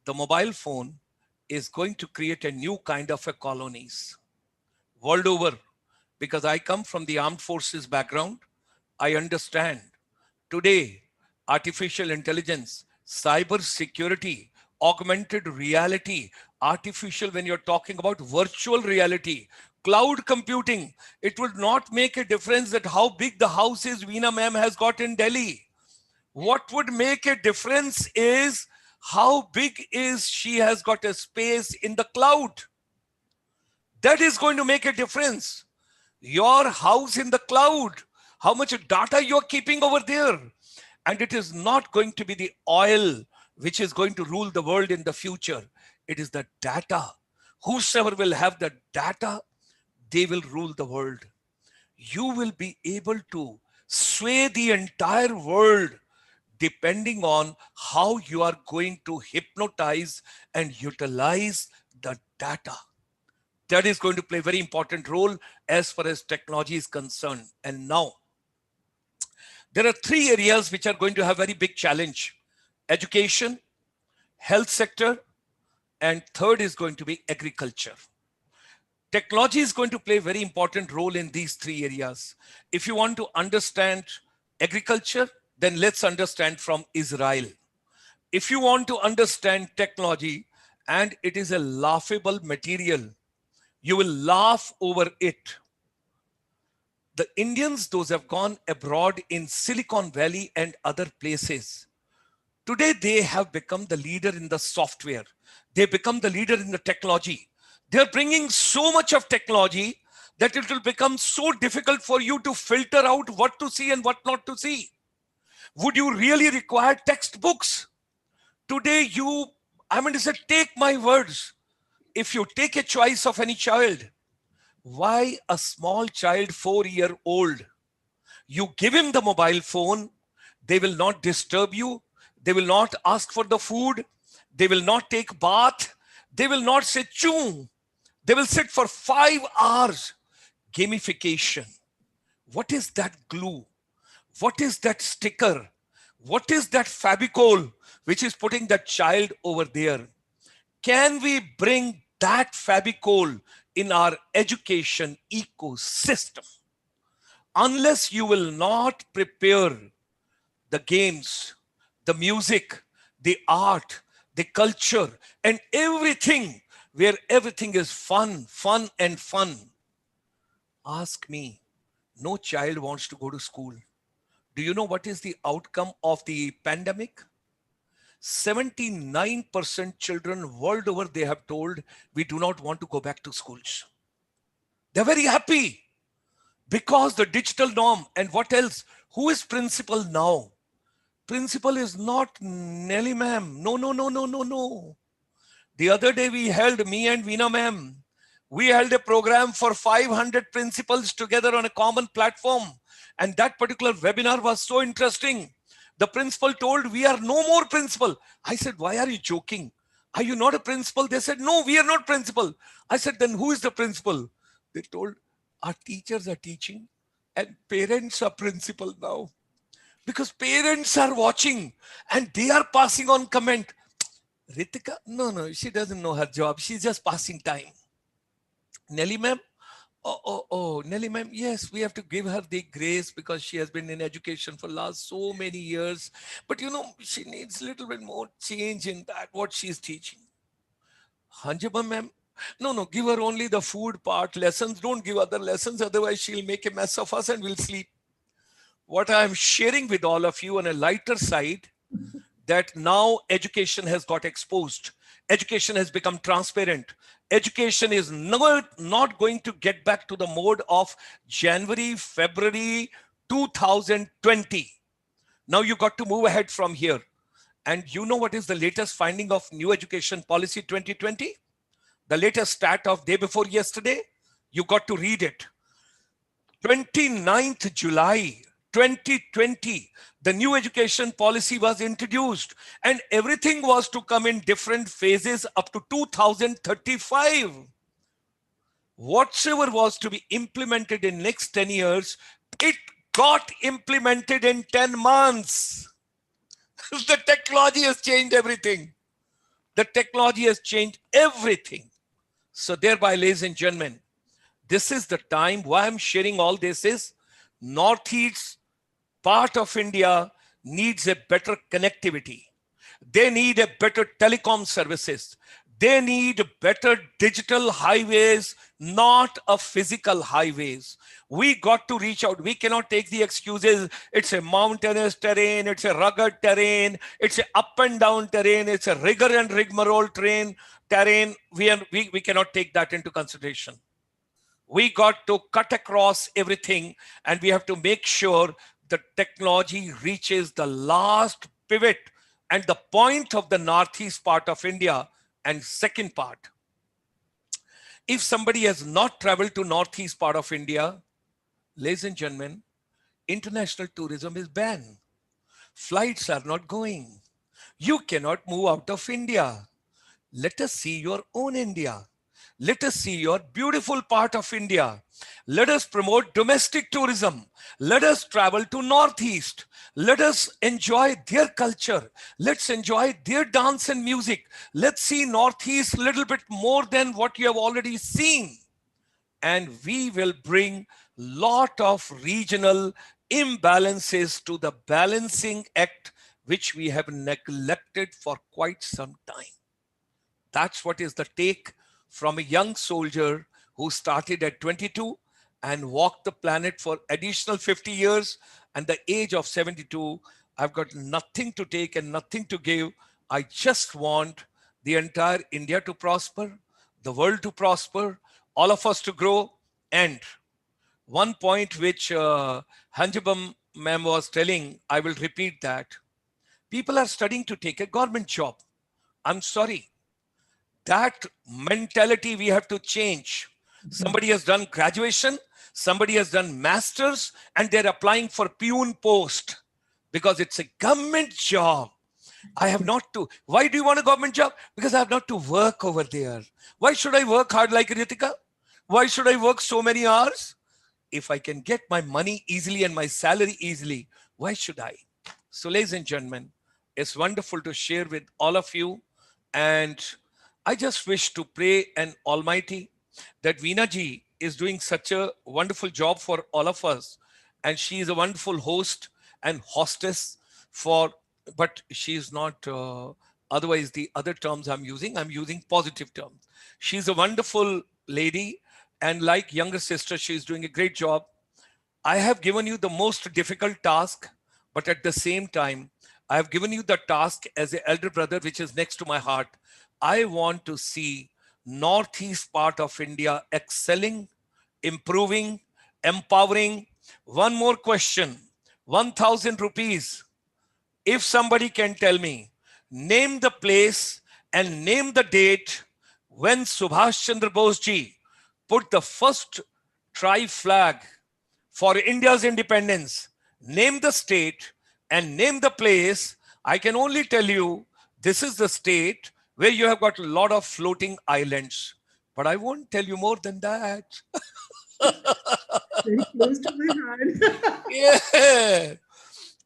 The mobile phone is going to create a new kind of a colonies world over. Because I come from the armed forces background, I understand. Today, artificial intelligence, cyber security, augmented reality, artificial, when you're talking about virtual reality, cloud computing, it would not make a difference that how big the house is Veena ma'am has got in Delhi. What would make a difference is how big is she has got a space in the cloud. That is going to make a difference. Your house in the cloud, how much data you're keeping over there. And it is not going to be the oil which is going to rule the world in the future. It is the data. Whosoever will have the data, they will rule the world. You will be able to sway the entire world depending on how you are going to hypnotize and utilize the data. That is going to play a very important role as far as technology is concerned. And now, there are three areas which are going to have very big challenge. Education, health sector, and third is going to be agriculture. Technology is going to play a very important role in these three areas. If you want to understand agriculture, then let's understand from Israel. If you want to understand technology, and it is a laughable material, you will laugh over it. The Indians, those have gone abroad in Silicon Valley and other places, today they have become the leader in the software. They become the leader in the technology. They're bringing so much of technology that it will become so difficult for you to filter out what to see and what not to see. Would you really require textbooks? Today I mean to say, take my words. If you take a choice of any child, why a small child, 4-year-old, you give him the mobile phone, they will not disturb you. They will not ask for the food. They will not take bath. They will not say choo. They will sit for 5 hours. Gamification. What is that glue? What is that sticker? What is that Fabicol which is putting that child over there? Can we bring that Fabicol in our education ecosystem? Unless you will not prepare the games, the music, the art, the culture, and everything, where everything is fun, fun, and fun. Ask me, no child wants to go to school. Do you know what is the outcome of the pandemic? 79% children world over, they have told, we do not want to go back to schools. They're very happy. because the digital norm. And what else? Who is principal now? Principal is not Nelly ma'am. No, no, no, no, no, no. The other day we held, me and Veena ma'am, we held a program for 500 principals together on a common platform. And that particular webinar was so interesting. The principal told, we are no more principal. I said, why are you joking? Are you not a principal? They said, no, we are not principal. I said, then who is the principal? They told, our teachers are teaching and parents are principal now. Because parents are watching and they are passing on comment. Ritika, no, she doesn't know her job. She's just passing time. Nelly ma'am, Nelly ma'am, yes, we have to give her the grace because she has been in education for last so many years. But she needs a little bit more change in that, what she's teaching. Hanjaba ma'am, no, give her only the food part lessons. Don't give other lessons. Otherwise, she'll make a mess of us and we'll sleep. What I'm sharing with all of you on a lighter side, that now education has got exposed. Education has become transparent. Education is not going to get back to the mode of January, February 2020. Now you got to move ahead from here. And you know what is the latest finding of New Education Policy 2020? The latest stat of day before yesterday? You got to read it. 29th July 2020, the new education policy was introduced and everything was to come in different phases up to 2035. Whatsoever was to be implemented in next 10 years, it got implemented in 10 months. The technology has changed everything. The technology has changed everything. So thereby, ladies and gentlemen, this is the time. Why I'm sharing all this is Northeast part of India needs a better connectivity. They need a better telecom services. They need better digital highways, not a physical highways. We got to reach out. We cannot take the excuses. It's a mountainous terrain. It's a rugged terrain. It's a up and down terrain. It's a rigor and rigmarole terrain. We cannot take that into consideration. We got to cut across everything and we have to make sure the technology reaches the last pivot and the point of the Northeast part of India. And second part, if somebody has not traveled to Northeast part of India, ladies and gentlemen, international tourism is banned. Flights are not going. You cannot move out of India. Let us see your own India. Let us see your beautiful part of India. Let us promote domestic tourism. Let us travel to Northeast. Let us enjoy their culture. Let's enjoy their dance and music. Let's see Northeast a little bit more than what you have already seen. And we will bring lot of regional imbalances to the balancing act, which we have neglected for quite some time. That's what is the take from a young soldier who started at 22 and walked the planet for additional 50 years. And the age of 72, I've got nothing to take and nothing to give. I just want the entire India to prosper, the world to prosper, all of us to grow. And one point which Hanjabam ma'am was telling, I will repeat that. People are studying to take a government job. I'm sorry. That mentality we have to change. Somebody has done graduation, somebody has done masters, and they're applying for peon post because it's a government job. I have not to. Why do you want a government job? Because I have not to work over there. Why should I work hard like Ritika? Why should I work so many hours? If I can get my money easily and my salary easily, why should I? So ladies and gentlemen, it's wonderful to share with all of you. And I just wish to pray an Almighty that Veena ji is doing such a wonderful job for all of us. And she is a wonderful host and hostess but she is not, otherwise the other terms I'm using positive terms. She's a wonderful lady. And like younger sister, she's doing a great job. I have given you the most difficult task, but at the same time, I have given you the task as an elder brother, which is next to my heart. I want to see Northeast part of India excelling, improving, empowering. One more question, 1,000 rupees. If somebody can tell me, name the place and name the date when Subhash Chandra Bose ji put the first tri-flag for India's independence, name the state and name the place. I can only tell you this is the state where you have got a lot of floating islands. But I won't tell you more than that. Very close to my heart. Yeah.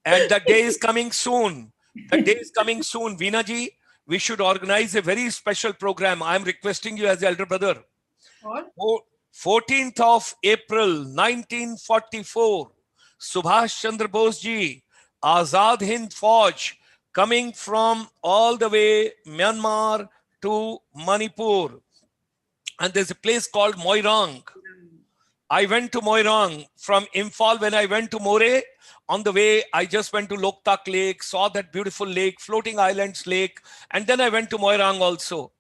And the day is coming soon. The day is coming soon. Veena ji, we should organize a very special program. I'm requesting you as elder brother. What? 14th of April 1944, Subhash Chandra Bose ji, Azad Hind Fauj, coming from all the way Myanmar to Manipur. And there's a place called Moirang. I went to Moirang from Imphal. When I went to More, on the way, I just went to Loktak Lake, saw that beautiful lake, floating islands lake, and then I went to Moirang also.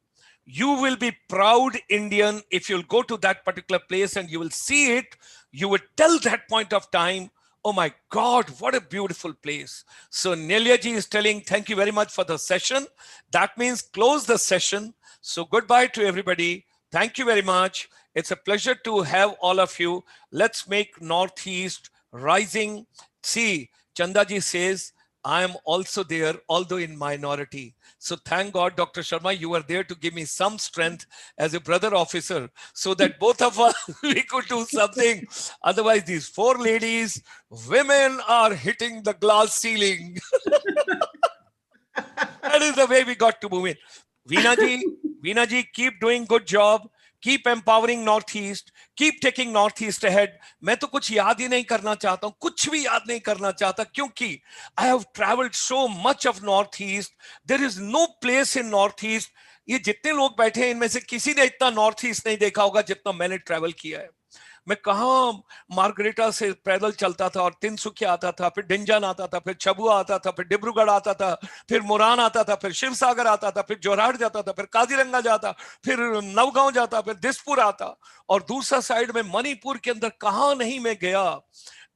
You will be proud Indian if you'll go to that particular place and you will see it. You would tell that point of time, oh my God, what a beautiful place. So Nelia ji is telling, thank you very much for the session. That means close the session. So goodbye to everybody. Thank you very much. It's a pleasure to have all of you. Let's make Northeast rising. See, Chandaji says, I am also there, although in minority. So thank God, Dr. Sharma, you were there to give me some strength as a brother officer so that both of us, we could do something. Otherwise, these four ladies, women are hitting the glass ceiling. That is the way we got to move in. Veena ji, keep doing good job. Keep empowering Northeast. Keep taking Northeast ahead. मैं तो कुछ याद ही नहीं करना चाहता हूँ, कुछ भी याद नहीं करना चाहता, क्योंकि I have traveled so much of Northeast. There is no place in Northeast. ये जितने लोग बैठे हैं इनमें से किसी ने इतना Northeast नहीं देखा होगा जितना मैंने ट्रैवल किया है. मैं कहाँ मार्गरेटा से पैदल चलता था और तिनसुकिया आता था, फिर डिंजन आता था, फिर छबुआ आता था, फिर डिब्रूगढ़ आता था, फिर मोरान आता था, फिर शिवसागर आता था, फिर जोरहाट जाता था, फिर काजीरंगा जाता, फिर नवगांव जाता, फिर दिसपुर आता, और दूसरा साइड में मणिपुर के अंदर कहाँ नहीं मैं गया.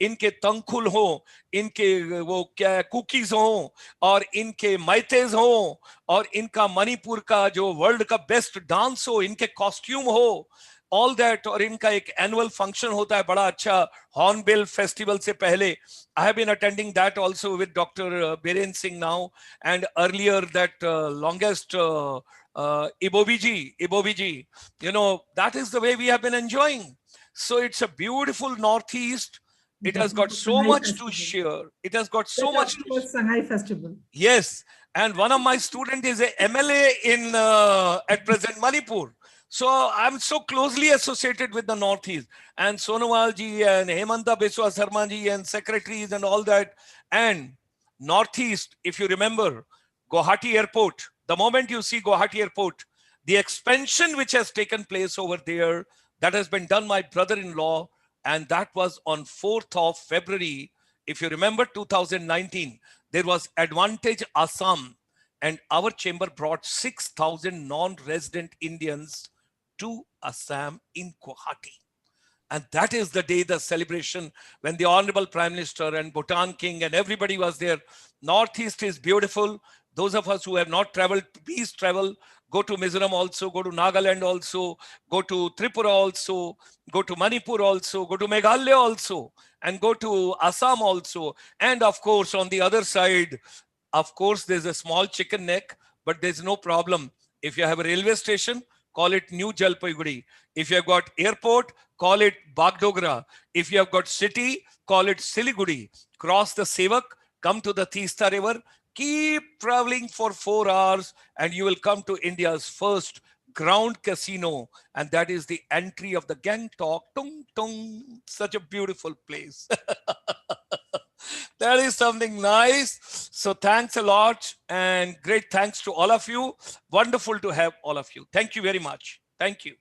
इनके तंखुल हो, इनके वो क्या कुकीज हो, और इनके मैतेज हो, और इनका मणिपुर का जो वर्ल्ड का बेस्ट डांस हो, इनके कॉस्ट्यूम हो, all that, और इनका एक एनुअल फंक्शन होता है बड़ा अच्छा हॉर्नबिल फेस्टिवल से पहले. I have been attending that also with Dr. Biren Singh now, and earlier that longest Ibobi ji, you know, that is the way we have been enjoying. So it's a beautiful Northeast. It has got so much to share. It has got so much to share. Shanghai Festival. Yes, and one of my students is a MLA in at present Manipur. So I'm so closely associated with the Northeast, and Sonowal ji and Hemanta Biswa Sarma ji and secretaries and all that. And Northeast, if you remember, Guwahati Airport, the moment you see Guwahati Airport, the expansion which has taken place over there, that has been done by brother-in-law, and that was on 4th of February. If you remember 2019, there was Advantage Assam, and our chamber brought 6,000 non-resident Indians to Assam in Guwahati. And that is the day, the celebration, when the Honorable Prime Minister and Bhutan King and everybody was there. Northeast is beautiful. Those of us who have not traveled, please travel. Go to Mizoram also, go to Nagaland also, go to Tripura also, go to Manipur also, go to Meghalaya also, and go to Assam also. And of course, on the other side, of course, there's a small chicken neck, but there's no problem. If you have a railway station, call it New Jalpaiguri. If you have got airport, call it Bagdogra. If you have got city, call it Siliguri. Cross the Sevak, come to the Teesta River, keep traveling for 4 hours, and you will come to India's first ground casino. And that is the entry of the Gangtok. Tung, tung, such a beautiful place. That is something nice. So thanks a lot, and great thanks to all of you. Wonderful to have all of you. Thank you very much. Thank you.